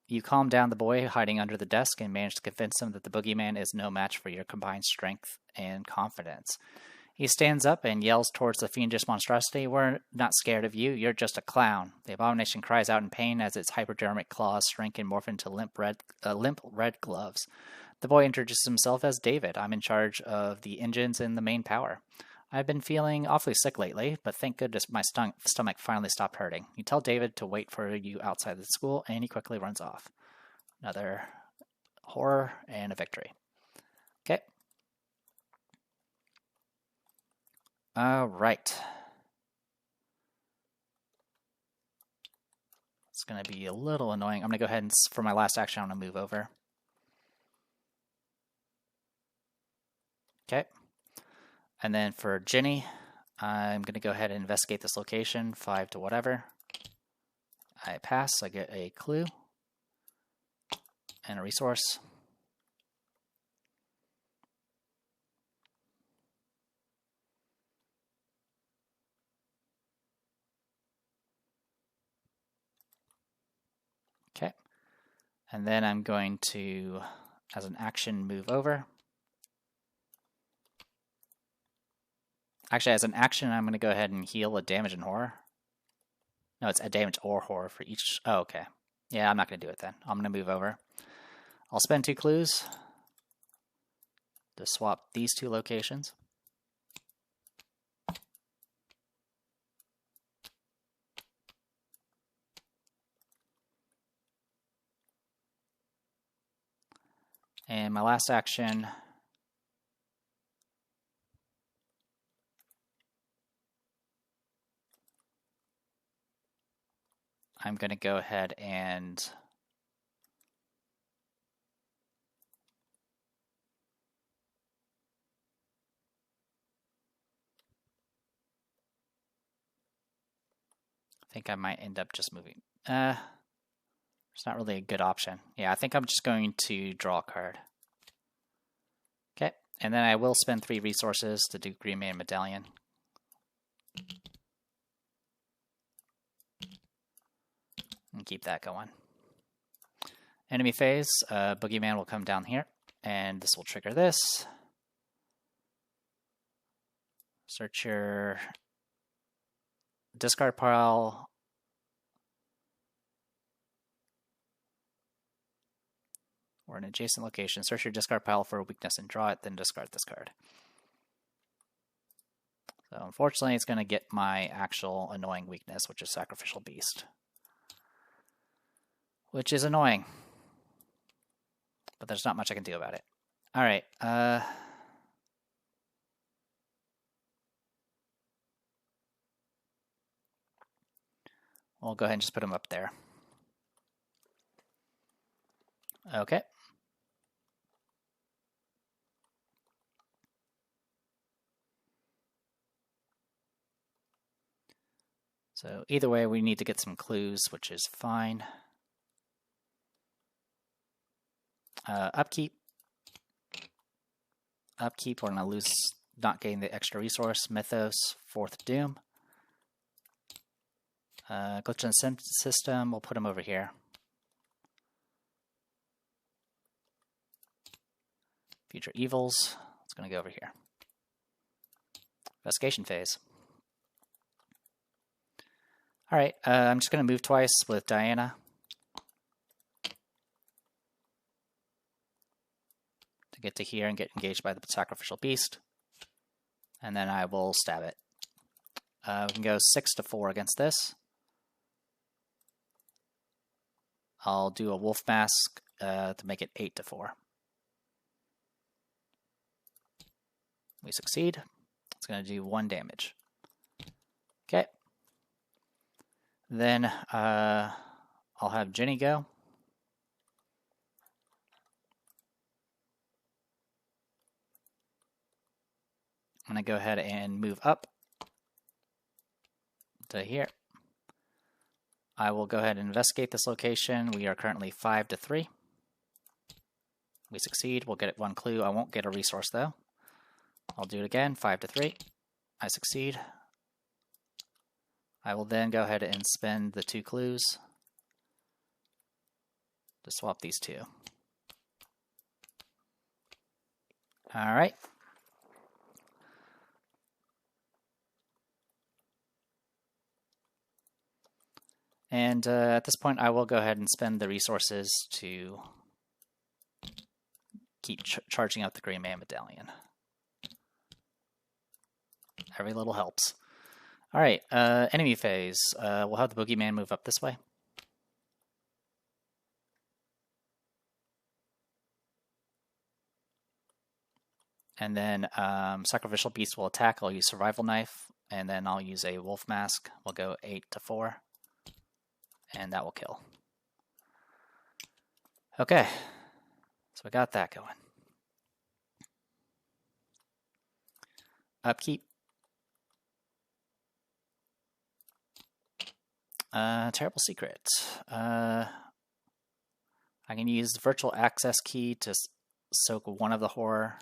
You calm down the boy hiding under the desk and manage to convince him that the boogeyman is no match for your combined strength and confidence. He stands up and yells towards the fiendish monstrosity, "We're not scared of you, you're just a clown." The abomination cries out in pain as its hypodermic claws shrink and morph into limp red gloves. The boy introduces himself as David. I'm in charge of the engines and the main power. I've been feeling awfully sick lately, but thank goodness my stomach finally stopped hurting. You tell David to wait for you outside the school, and he quickly runs off. Another horror and a victory. Okay. Alright. It's going to be a little annoying. I'm going to go ahead and, for my last action, I'm going to move over. Okay. And then for Ginny, I'm going to go ahead and investigate this location, 5 to whatever. I pass, I get a clue and a resource. Okay. And then I'm going to, as an action, move over. Actually, as an action, I'm going to go ahead and heal a damage and horror. No, it's a damage or horror for each. Oh, okay. Yeah, I'm not going to do it then. I'm going to move over. I'll spend 2 clues to swap these 2 locations. And my last action, I'm going to go ahead and I think I might end up just moving. It's not really a good option. Yeah, I think I'm just going to draw a card. Okay, and then I will spend 3 resources to do Green Man Medallion. And keep that going. Enemy phase, Boogeyman will come down here, and this will trigger this. Search your discard pile. Or an adjacent location. Search your discard pile for a weakness and draw it, then discard this card. So unfortunately, it's going to get my actual annoying weakness, which is Sacrificial Beast. Which is annoying. But there's not much I can do about it. Alright, we'll go ahead and just put him up there. Okay. So either way, we need to get some clues, which is fine. Upkeep. Upkeep, we're going to lose, not gain the extra resource. Mythos, 4th Doom. Glitch in the system, we'll put him over here. Future Evils, it's going to go over here. Investigation phase. Alright, I'm just going to move twice with Diana. To get to here and get engaged by the Sacrificial Beast. And then I will stab it. We can go 6-4 against this. I'll do a Wolf Mask to make it 8-4. We succeed. It's going to do 1 damage. Okay. Then I'll have Jenny go. I'm going to go ahead and move up to here. I will go ahead and investigate this location. We are currently 5-3. We succeed. We'll get 1 clue. I won't get a resource though. I'll do it again. 5-3. I succeed. I will then go ahead and spend the 2 clues to swap these 2. Alright. And at this point, I will go ahead and spend the resources to keep charging up the Green Man Medallion. Every little helps. Alright, enemy phase. We'll have the Boogeyman move up this way. And then Sacrificial Beast will attack. I'll use Survival Knife, and then I'll use a Wolf Mask. We'll go 8-4. And that will kill. Okay, so we got that going. Upkeep. Terrible secret. I can use the virtual access key to soak 1 of the horror.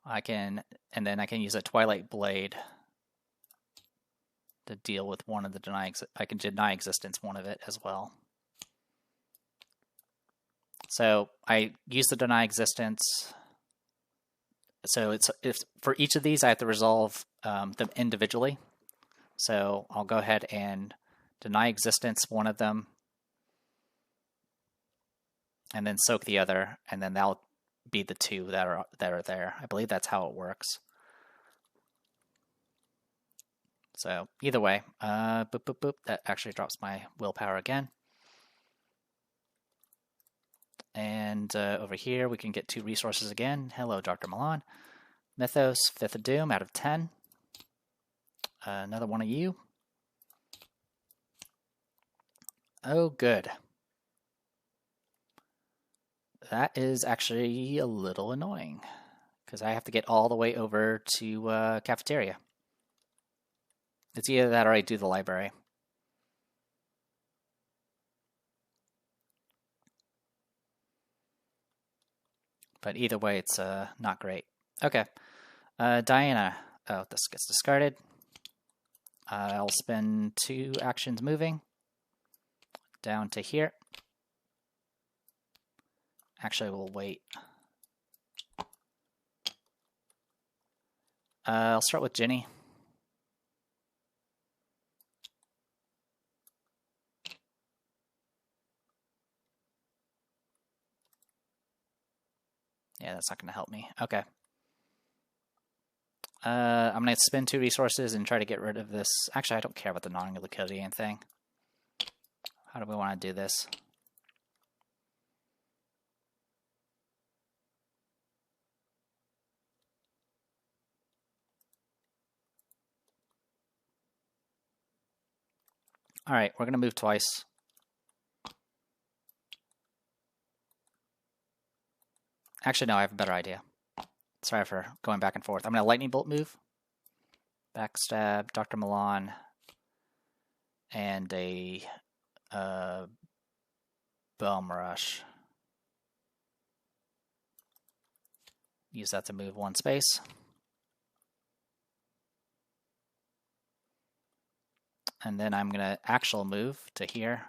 And then I can use a Twilight Blade to deal with one of the I can deny existence one of it as well. So I use the deny existence. So if for each of these I have to resolve them individually. So I'll go ahead and deny existence one of them, and then soak the other, and then that'll be the two that are there. I believe that's how it works. So either way, boop, boop, boop. That actually drops my willpower again. And over here, we can get 2 resources again. Hello, Dr. Milan. Mythos, Fifth of Doom out of 10. Another one of you. Oh, good. That is actually a little annoying, because I have to get all the way over to cafeteria. It's either that or I do the library. But either way, it's not great. Okay. Diana. Oh, this gets discarded. I'll spend 2 actions moving down to here. Actually, we'll wait. I'll start with Ginny. Yeah, that's not going to help me. Okay. I'm going to spend 2 resources and try to get rid of this. Actually, I don't care about the non-Euclidean thing. How do we want to do this? All right, we're going to move twice. Actually, no, I have a better idea. Sorry for going back and forth. I'm going to lightning bolt move, backstab, Dr. Milan, and a bum rush. Use that to move 1 space. And then I'm going to actual move to here.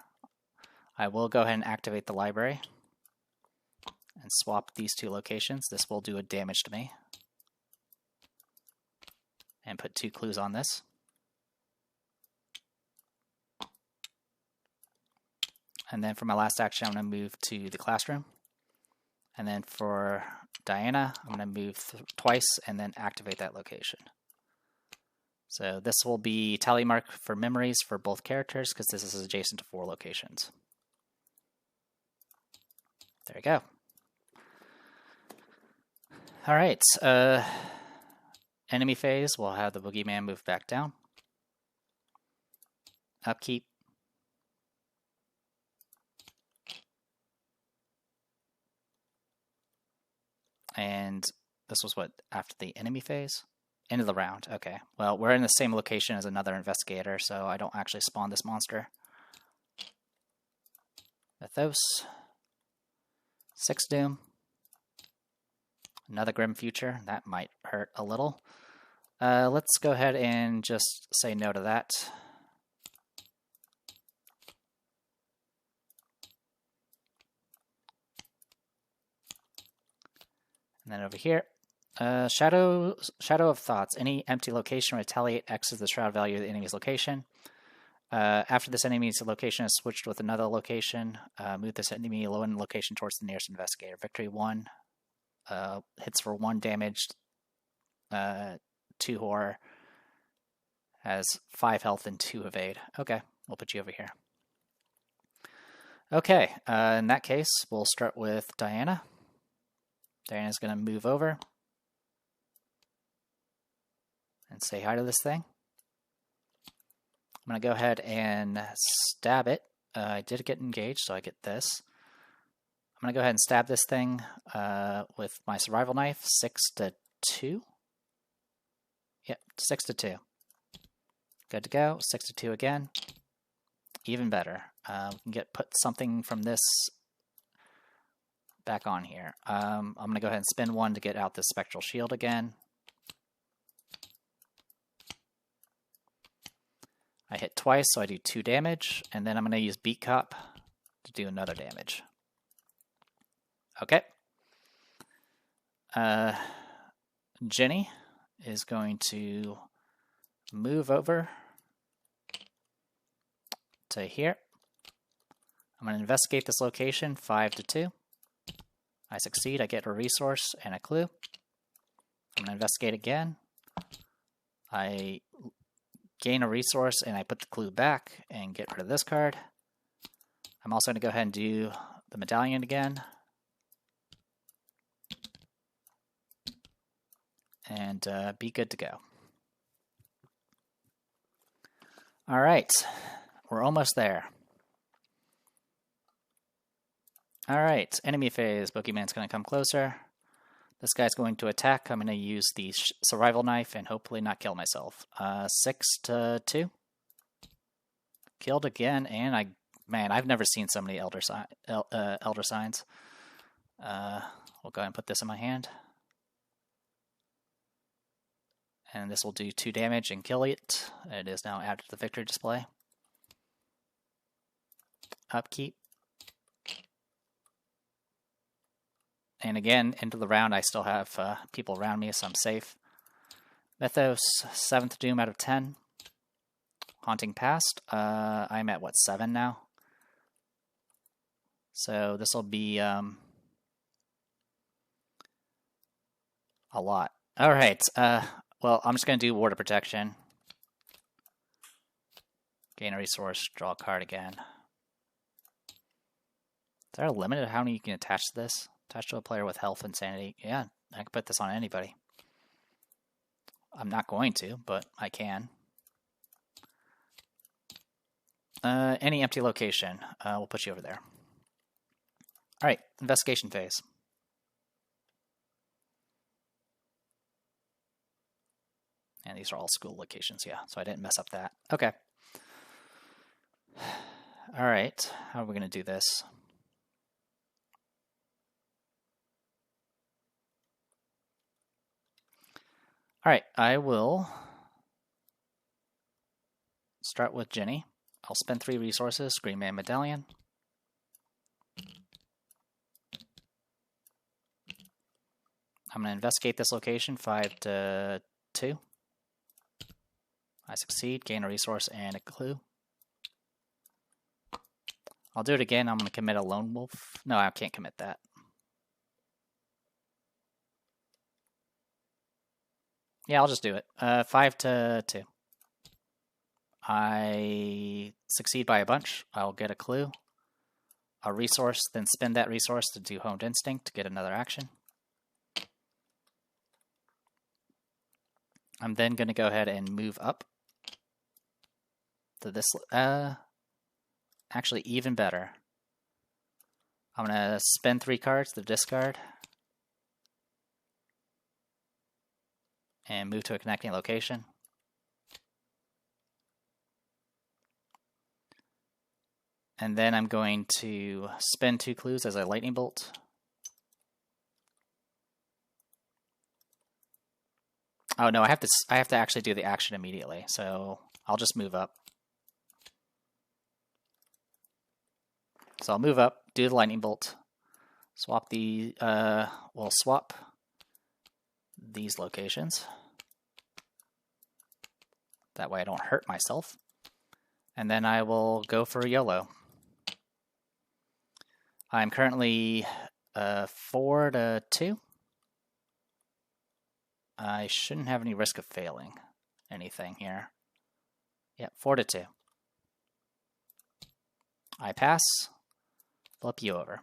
I will go ahead and activate the library and swap these 2 locations. This will do a damage to me. And put 2 clues on this. And then for my last action, I'm going to move to the classroom. And then for Diana, I'm going to move twice and then activate that location. So this will be tally mark for memories for both characters, because this is adjacent to 4 locations. There you go. All right. Enemy phase, we'll have the boogeyman move back down. Upkeep. And this was what, after the enemy phase? End of the round. Okay. Well, we're in the same location as another investigator, so I don't actually spawn this monster. Mythos. 6 Doom. Another Grim Future. That might hurt a little. Let's go ahead and just say no to that. And then over here, Shadow of Thoughts. Any empty location retaliate X is the shroud value of the enemy's location. After this enemy's location is switched with another location, move this enemy low-end location towards the nearest investigator. Victory 1. Hits for 1 damage. 2 horror. Has 5 health and 2 evade. Okay, we'll put you over here. Okay, in that case, we'll start with Diana. Diana's going to move over and say hi to this thing. I'm going to go ahead and stab it. I did get engaged, so I get this. I'm going to go ahead and stab this thing with my survival knife, 6 to 2. Yep, 6 to 2. Good to go. 6 to 2 again. Even better. We can put something from this back on here. I'm going to go ahead and spin 1 to get out this spectral shield again. hit twice, so I do 2 damage, and then I'm going to use Beat Cop to do another damage. Okay. Jenny is going to move over to here. I'm going to investigate this location, 5 to 2. I succeed, I get a resource and a clue. I'm going to investigate again. I gain a resource and I put the clue back and get rid of this card. I'm also going to go ahead and do the medallion again. And be good to go. Alright, we're almost there. Alright, enemy phase. Boogeyman's going to come closer. This guy's going to attack. I'm going to use the survival knife and hopefully not kill myself. 6 to 2. Killed again, and man, I've never seen so many elder signs. We'll go ahead and put this in my hand. And this will do 2 damage and kill it. It is now added to the victory display. Upkeep. And again, into the round, I still have people around me, so I'm safe. Mythos, 7th Doom out of 10. Haunting Past, I'm at, what, 7 now? So this will be a lot. Alright, well, I'm just going to do Ward of Protection. Gain a resource, draw a card again. Is there a limit of how many you can attach to this? Attach to a player with health and sanity. Yeah, I can put this on anybody. I'm not going to, but I can. Any empty location. We'll put you over there. Alright, investigation phase. And these are all school locations, yeah, so I didn't mess up that. Okay. Alright, how are we going to do this? Alright, I will start with Jenny. I'll spend 3 resources, Scream Man Medallion. I'm going to investigate this location, 5 to 2. I succeed, gain a resource and a clue. I'll do it again. I'm going to commit a Lone Wolf. No, I can't commit that. Yeah, I'll just do it. 5 to 2. I succeed by a bunch. I'll get a clue, a resource, then spend that resource to do Honed Instinct to get another action. I'm then going to go ahead and move up to this. Actually, even better. I'm going to spend 3 cards to discard and move to a connecting location. And then I'm going to spend 2 clues as a lightning bolt. Oh no, I have to actually do the action immediately, so I'll just move up. So I'll move up, do the lightning bolt, swap the we'll swap these locations. That way I don't hurt myself. And then I will go for YOLO. I'm currently 4 to 2. I shouldn't have any risk of failing anything here. Yep, 4 to 2. I pass. Flip you over.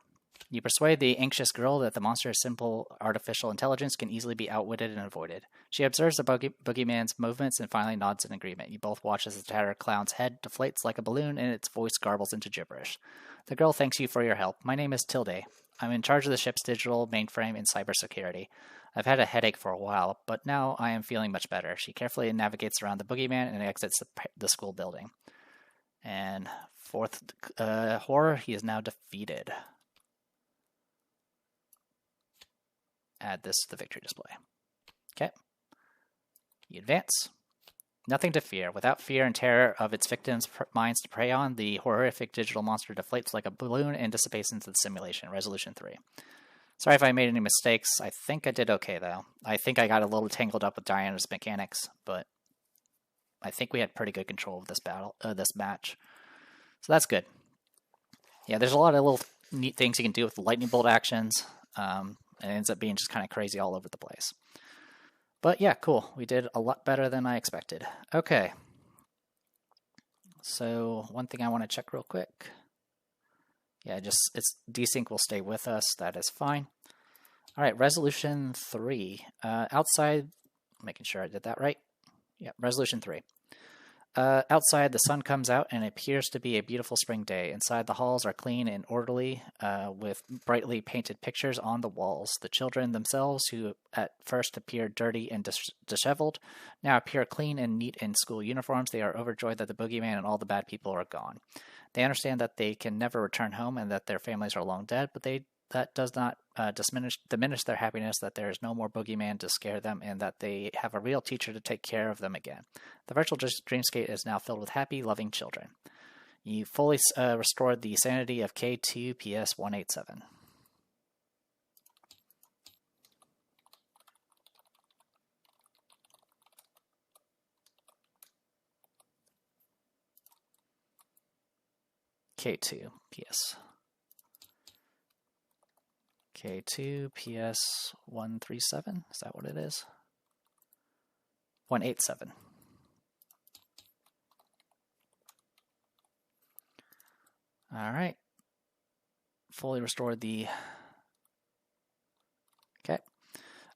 You persuade the anxious girl that the monster's simple artificial intelligence can easily be outwitted and avoided. She observes the boogeyman's movements and finally nods in agreement. You both watch as the tattered clown's head deflates like a balloon and its voice garbles into gibberish. The girl thanks you for your help. My name is Tilde. I'm in charge of the ship's digital mainframe and cybersecurity. I've had a headache for a while, but now I am feeling much better. She carefully navigates around the boogeyman and exits the school building. And 4th horror, he is now defeated. Add this to the victory display. Okay. You advance. Nothing to fear. Without fear and terror of its victims' minds to prey on, the horrific digital monster deflates like a balloon and dissipates into the simulation. Resolution 3. Sorry if I made any mistakes. I think I did okay, though. I think I got a little tangled up with Diana's mechanics, but I think we had pretty good control of this match. So that's good. Yeah, there's a lot of little neat things you can do with the lightning bolt actions. It ends up being just kind of crazy all over the place. But yeah, cool. We did a lot better than I expected. Okay. So one thing I want to check real quick. Yeah, it's desync will stay with us. That is fine. All right, resolution 3. Outside, making sure I did that right. Yeah, resolution 3. Outside, the sun comes out and it appears to be a beautiful spring day. Inside, the halls are clean and orderly, with brightly painted pictures on the walls. The children themselves, who at first appeared dirty and disheveled, now appear clean and neat in school uniforms. They are overjoyed that the boogeyman and all the bad people are gone. They understand that they can never return home and that their families are long dead, but that does not diminish their happiness that there is no more boogeyman to scare them and that they have a real teacher to take care of them again. The virtual dreamscape is now filled with happy, loving children. You fully restored the sanity of K2 PS 187. K2 PS. K2 PS 137. Is that what it is? 187. All right. Fully restored the... Okay.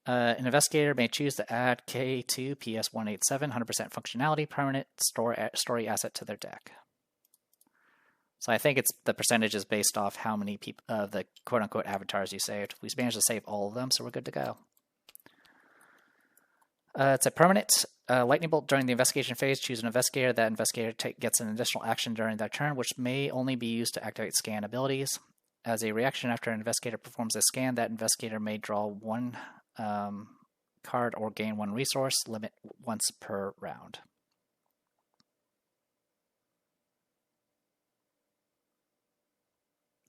An investigator may choose to add K2 PS 187 100% functionality permanent story asset to their deck. So I think the percentage is based off how many the quote-unquote avatars you saved. We managed to save all of them, so we're good to go. It's a permanent lightning bolt during the investigation phase. Choose an investigator. That investigator gets an additional action during their turn, which may only be used to activate scan abilities. As a reaction after an investigator performs a scan, that investigator may draw one card or gain one resource, limit once per round.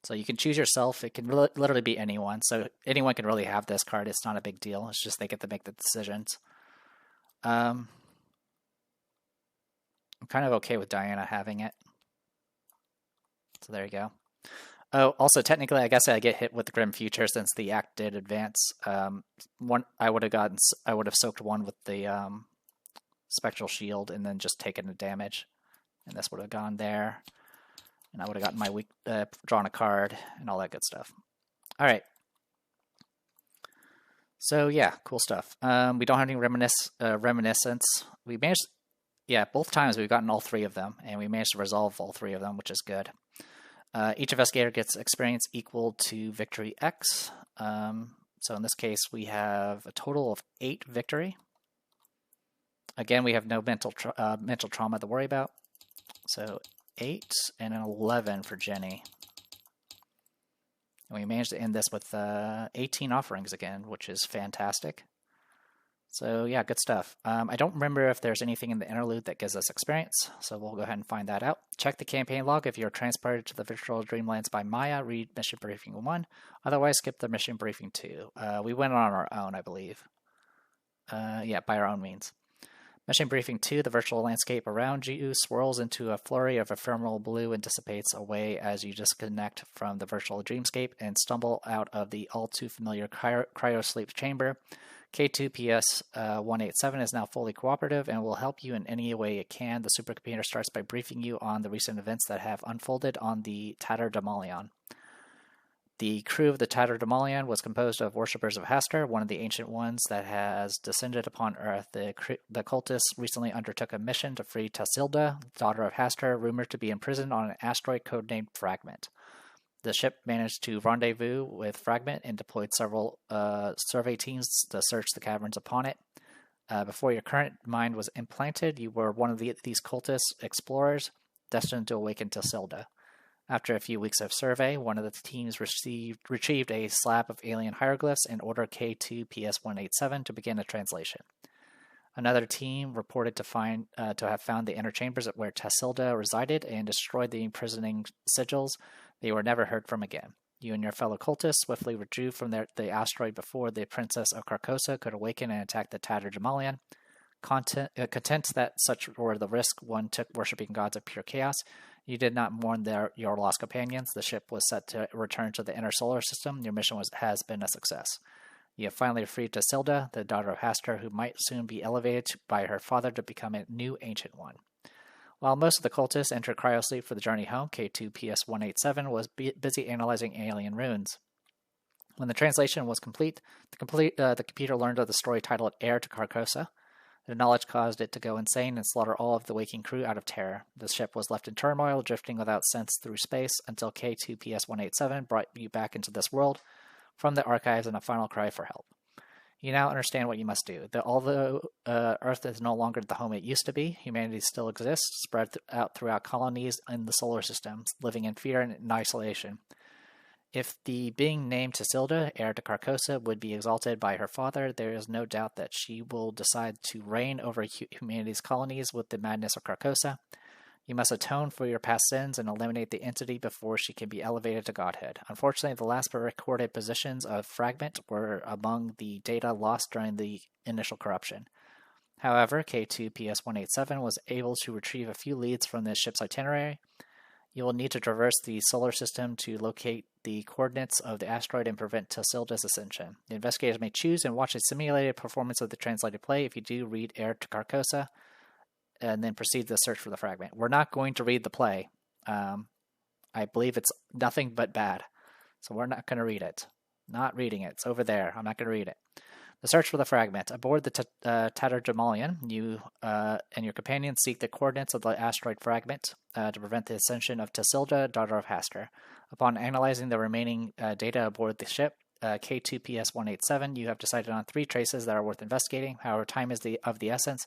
So you can choose yourself. It can literally be anyone. So anyone can really have this card. It's not a big deal. It's just they get to make the decisions. I'm kind of okay with Diana having it. So there you go. Oh, also technically, I guess I get hit with the Grim Future since the act did advance. I would have soaked one with the Spectral Shield and then just taken the damage, and this would have gone there. And I would have gotten my weak, drawn a card, and all that good stuff. All right. So yeah, cool stuff. We don't have any reminiscence. We managed, yeah, both times we've gotten all 3 of them, and we managed to resolve all 3 of them, which is good. Each investigator gets experience equal to victory X. So in this case, we have a total of 8 victory. Again, we have no mental trauma to worry about. So 8 and an 11 for Jenny. And we managed to end this with 18 offerings again, which is fantastic. So yeah, good stuff. I don't remember if there's anything in the interlude that gives us experience, so we'll go ahead and find that out. Check the campaign log if you're transported to the virtual dreamlands by Maya. Read mission briefing 1. Otherwise, skip the mission briefing 2. We went on our own, I believe. Yeah, by our own means. Mission briefing 2, the virtual landscape around you swirls into a flurry of ephemeral blue and dissipates away as you disconnect from the virtual dreamscape and stumble out of the all-too-familiar cryosleep chamber. K2 PS 187 is now fully cooperative and will help you in any way it can. The supercomputer starts by briefing you on the recent events that have unfolded on the Tatterdemalion. The crew of the Tatterdemalion was composed of worshippers of Hastur, one of the ancient ones that has descended upon Earth. The cultists recently undertook a mission to free Tassilda, daughter of Hastur, rumored to be imprisoned on an asteroid codenamed Fragment. The ship managed to rendezvous with Fragment and deployed several survey teams to search the caverns upon it. Before your current mind was implanted, you were one of these cultist explorers destined to awaken Tassilda. After a few weeks of survey, one of the teams retrieved a slab of alien hieroglyphs and ordered K2 PS 187 to begin a translation. Another team reported to have found the inner chambers where Tassilda resided and destroyed the imprisoning sigils. They were never heard from again. You and your fellow cultists swiftly withdrew from the asteroid before the Princess of Carcosa could awaken and attack the Tatterdemalion. Content that such were the risk one took worshipping gods of pure chaos, you did not mourn your lost companions. The ship was set to return to the inner solar system. Your mission has been a success. You have finally freed Tassilda, the daughter of Hastur, who might soon be elevated by her father to become a new Ancient One. While most of the cultists entered cryosleep for the journey home, K2PS-187 was busy analyzing alien runes. When the translation was complete, the computer learned of the story titled Heir to Carcosa. The knowledge caused it to go insane and slaughter all of the waking crew out of terror. The ship was left in turmoil, drifting without sense through space, until K2PS-187 brought you back into this world from the archives in a final cry for help. You now understand what you must do. Although Earth is no longer the home it used to be, humanity still exists, spread out throughout colonies in the solar system, living in fear and in isolation. If the being named Tassilda, heir to Carcosa, would be exalted by her father, there is no doubt that she will decide to reign over humanity's colonies with the madness of Carcosa. You must atone for your past sins and eliminate the entity before she can be elevated to godhead. Unfortunately, the last recorded positions of Fragment were among the data lost during the initial corruption. However, K2PS-187 was able to retrieve a few leads from the ship's itinerary. You will need to traverse the solar system to locate the coordinates of the asteroid and prevent Tassilda's ascension. The investigators may choose and watch a simulated performance of the translated play. If you do, read Heir to Carcosa, and then proceed to the search for the fragment. We're not going to read the play. I believe it's nothing but bad, so we're not going to read it. Not reading it. It's over there. I'm not going to read it. The search for the fragment. Aboard the Tatterdemalion, you and your companions seek the coordinates of the asteroid fragment to prevent the ascension of Tassilda, daughter of Hastur. Upon analyzing the remaining data aboard the ship, K2PS-187, you have decided on 3 traces that are worth investigating. However, time is of the essence.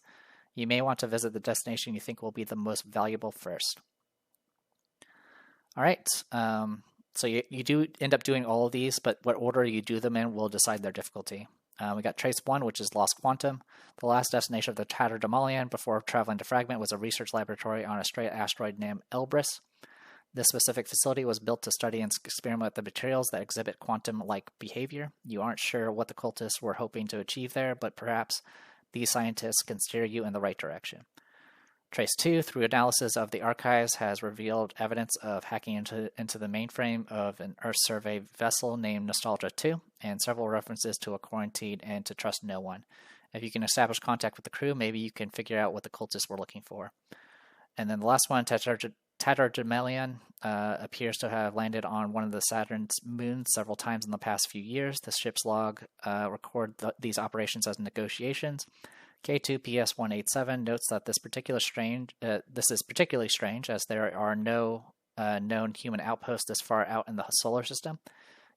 You may want to visit the destination you think will be the most valuable first. All right. So you do end up doing all of these, but what order you do them in will decide their difficulty. We got Trace 1, which is Lost Quantum. The last destination of the Tatterdemalion before traveling to Fragment was a research laboratory on a stray asteroid named Elbrus. This specific facility was built to study and experiment with the materials that exhibit quantum-like behavior. You aren't sure what the cultists were hoping to achieve there, but perhaps these scientists can steer you in the right direction. Trace 2, through analysis of the archives, has revealed evidence of hacking into the mainframe of an Earth survey vessel named Nostalgia 2, and several references to a quarantine and to trust no one. If you can establish contact with the crew, maybe you can figure out what the cultists were looking for. And then the last one, Tatterdemalion, appears to have landed on one of the Saturn's moons several times in the past few years. The ship's log record these operations as negotiations. K2PS-187 notes that this is particularly strange, as there are no known human outposts this far out in the solar system.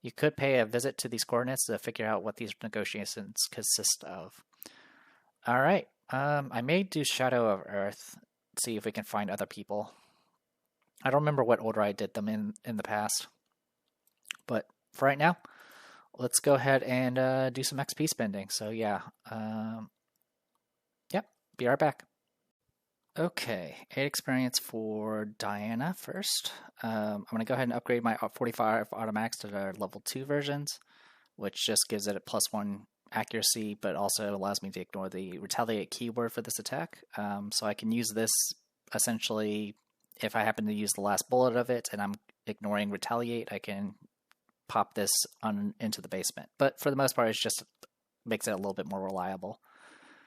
You could pay a visit to these coordinates to figure out what these negotiations consist of. All right, I may do Shadow of Earth, see if we can find other people. I don't remember what order I did them in the past, but for right now, let's go ahead and do some XP spending. So yeah, yep, be right back. Okay, 8 experience for Diana first. I'm going to go ahead and upgrade my 45 automatics to their level 2 versions, which just gives it a +1 accuracy, but also allows me to ignore the retaliate keyword for this attack. So I can use this essentially if I happen to use the last bullet of it and I'm ignoring retaliate, I can pop this into the basement. But for the most part, it just makes it a little bit more reliable.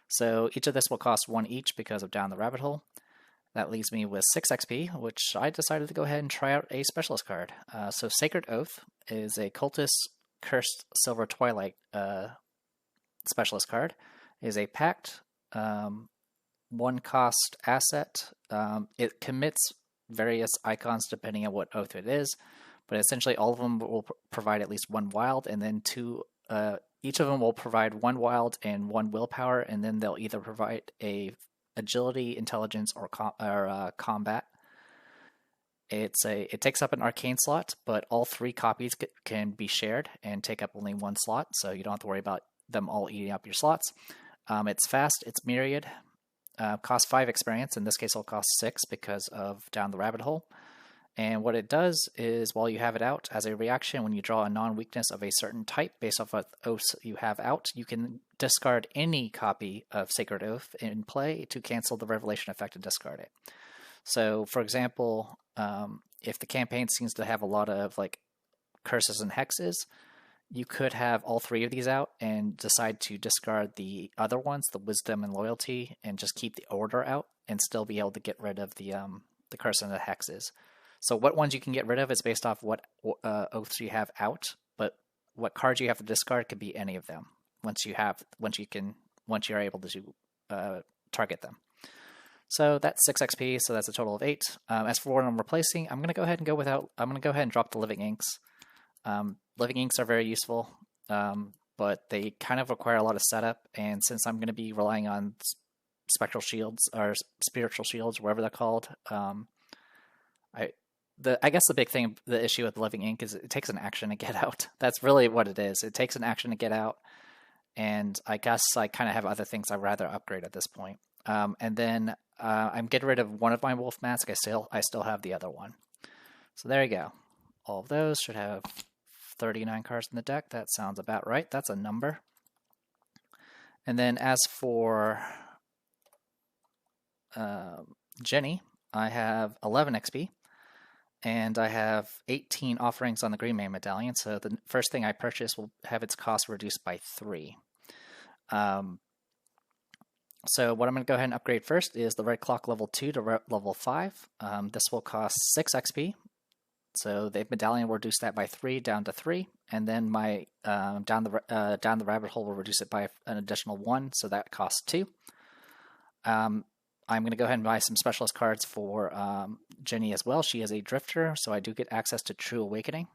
So each of this will cost 1 each because of Down the Rabbit Hole. That leaves me with 6 XP, which I decided to go ahead and try out a specialist card. So Sacred Oath is a Cultist Cursed Silver Twilight specialist card. It is a pact, 1 cost asset. It commits various icons depending on what oath it is, but essentially all of them will provide at least 1 wild, and then 2. Each of them will provide 1 wild and 1 willpower, and then they'll either provide a agility, intelligence, or combat. It takes up an arcane slot, but all 3 copies can be shared and take up only 1 slot, so you don't have to worry about them all eating up your slots. It's fast, it's myriad, costs 5 experience. In this case, it'll cost 6 because of Down the Rabbit Hole. And what it does is, while you have it out, as a reaction, when you draw a non-weakness of a certain type based off of oaths you have out, you can discard any copy of Sacred Oath in play to cancel the Revelation effect and discard it. So, for example, if the campaign seems to have a lot of like curses and hexes, you could have all 3 of these out and decide to discard the other ones, the Wisdom and Loyalty, and just keep the Order out and still be able to get rid of the curse and the hexes. So what ones you can get rid of is based off what oaths you have out, but what cards you have to discard could be any of them once you're able to target them. So that's 6 XP, so that's a total of 8. As for what I'm replacing, I'm going to go ahead and drop the Living Inks. Living Inks are very useful, but they kind of require a lot of setup, and since I'm going to be relying on spectral shields or spiritual shields, whatever they're called, I guess the issue with Living Ink is it takes an action to get out. That's really what it is. It takes an action to get out, and I guess I kind of have other things I'd rather upgrade at this point. And then I'm getting rid of one of my Wolf Mask. I still have the other one. So there you go. All of those should have 39 cards in the deck. That sounds about right. That's a number. And then as for Jenny, I have 11 XP. And I have 18 offerings on the Green Man Medallion, so the first thing I purchase will have its cost reduced by 3. So what I'm going to go ahead and upgrade first is the Red Clock level 2 to level 5. This will cost 6 XP, so the Medallion will reduce that by 3 down to 3, and then my down the Rabbit Hole will reduce it by an additional 1, so that costs 2. I'm going to go ahead and buy some specialist cards for Jenny as well. She is a drifter, so I do get access to True Awakening.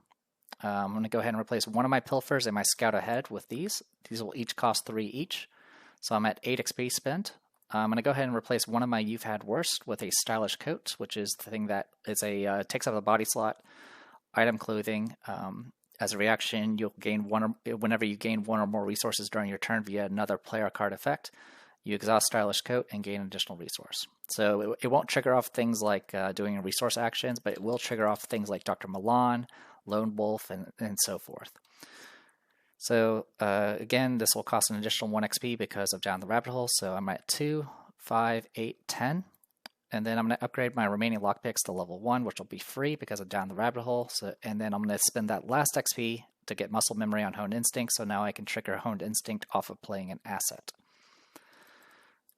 I'm going to go ahead and replace one of my Pilfers and my Scout Ahead with these. These will each cost 3 each, so I'm at 8 XP spent. I'm going to go ahead and replace one of my You've Had Worst with a Stylish Coat, which is the thing that is takes up a body slot, item clothing. As a reaction, you'll gain whenever you gain 1 or more resources during your turn via another player card effect. You exhaust Stylish Coat and gain an additional resource. So it won't trigger off things like doing resource actions, but it will trigger off things like Dr. Milan, Lone Wolf, and so forth. So again, this will cost an additional 1 XP because of Down the Rabbit Hole. So I'm at 2, 5, 8, 10. And then I'm going to upgrade my remaining lockpicks to level 1, which will be free because of Down the Rabbit Hole. And then I'm going to spend that last XP to get Muscle Memory on Honed Instinct, so now I can trigger Honed Instinct off of playing an asset.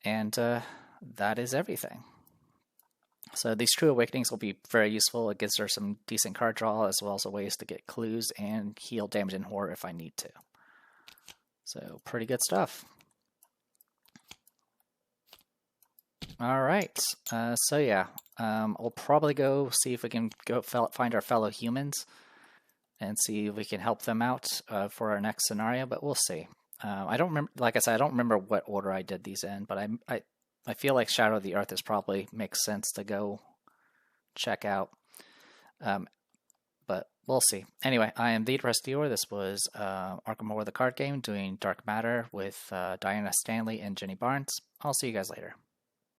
And that is everything. So these True Awakenings will be very useful. It gives her some decent card draw, as well as ways to get clues and heal damage and horror if I need to. So pretty good stuff. Alright, so yeah, we'll probably go see if we can go find our fellow humans and see if we can help them out for our next scenario, but we'll see. I don't remember, like I said, I don't remember what order I did these in, but I feel like Shadow of the Earth probably makes sense to go check out. But we'll see. Anyway, I am the Depressed Dior. This was Arkham Horror the card game, doing Dark Matter with Diana Stanley and Jenny Barnes. I'll see you guys later.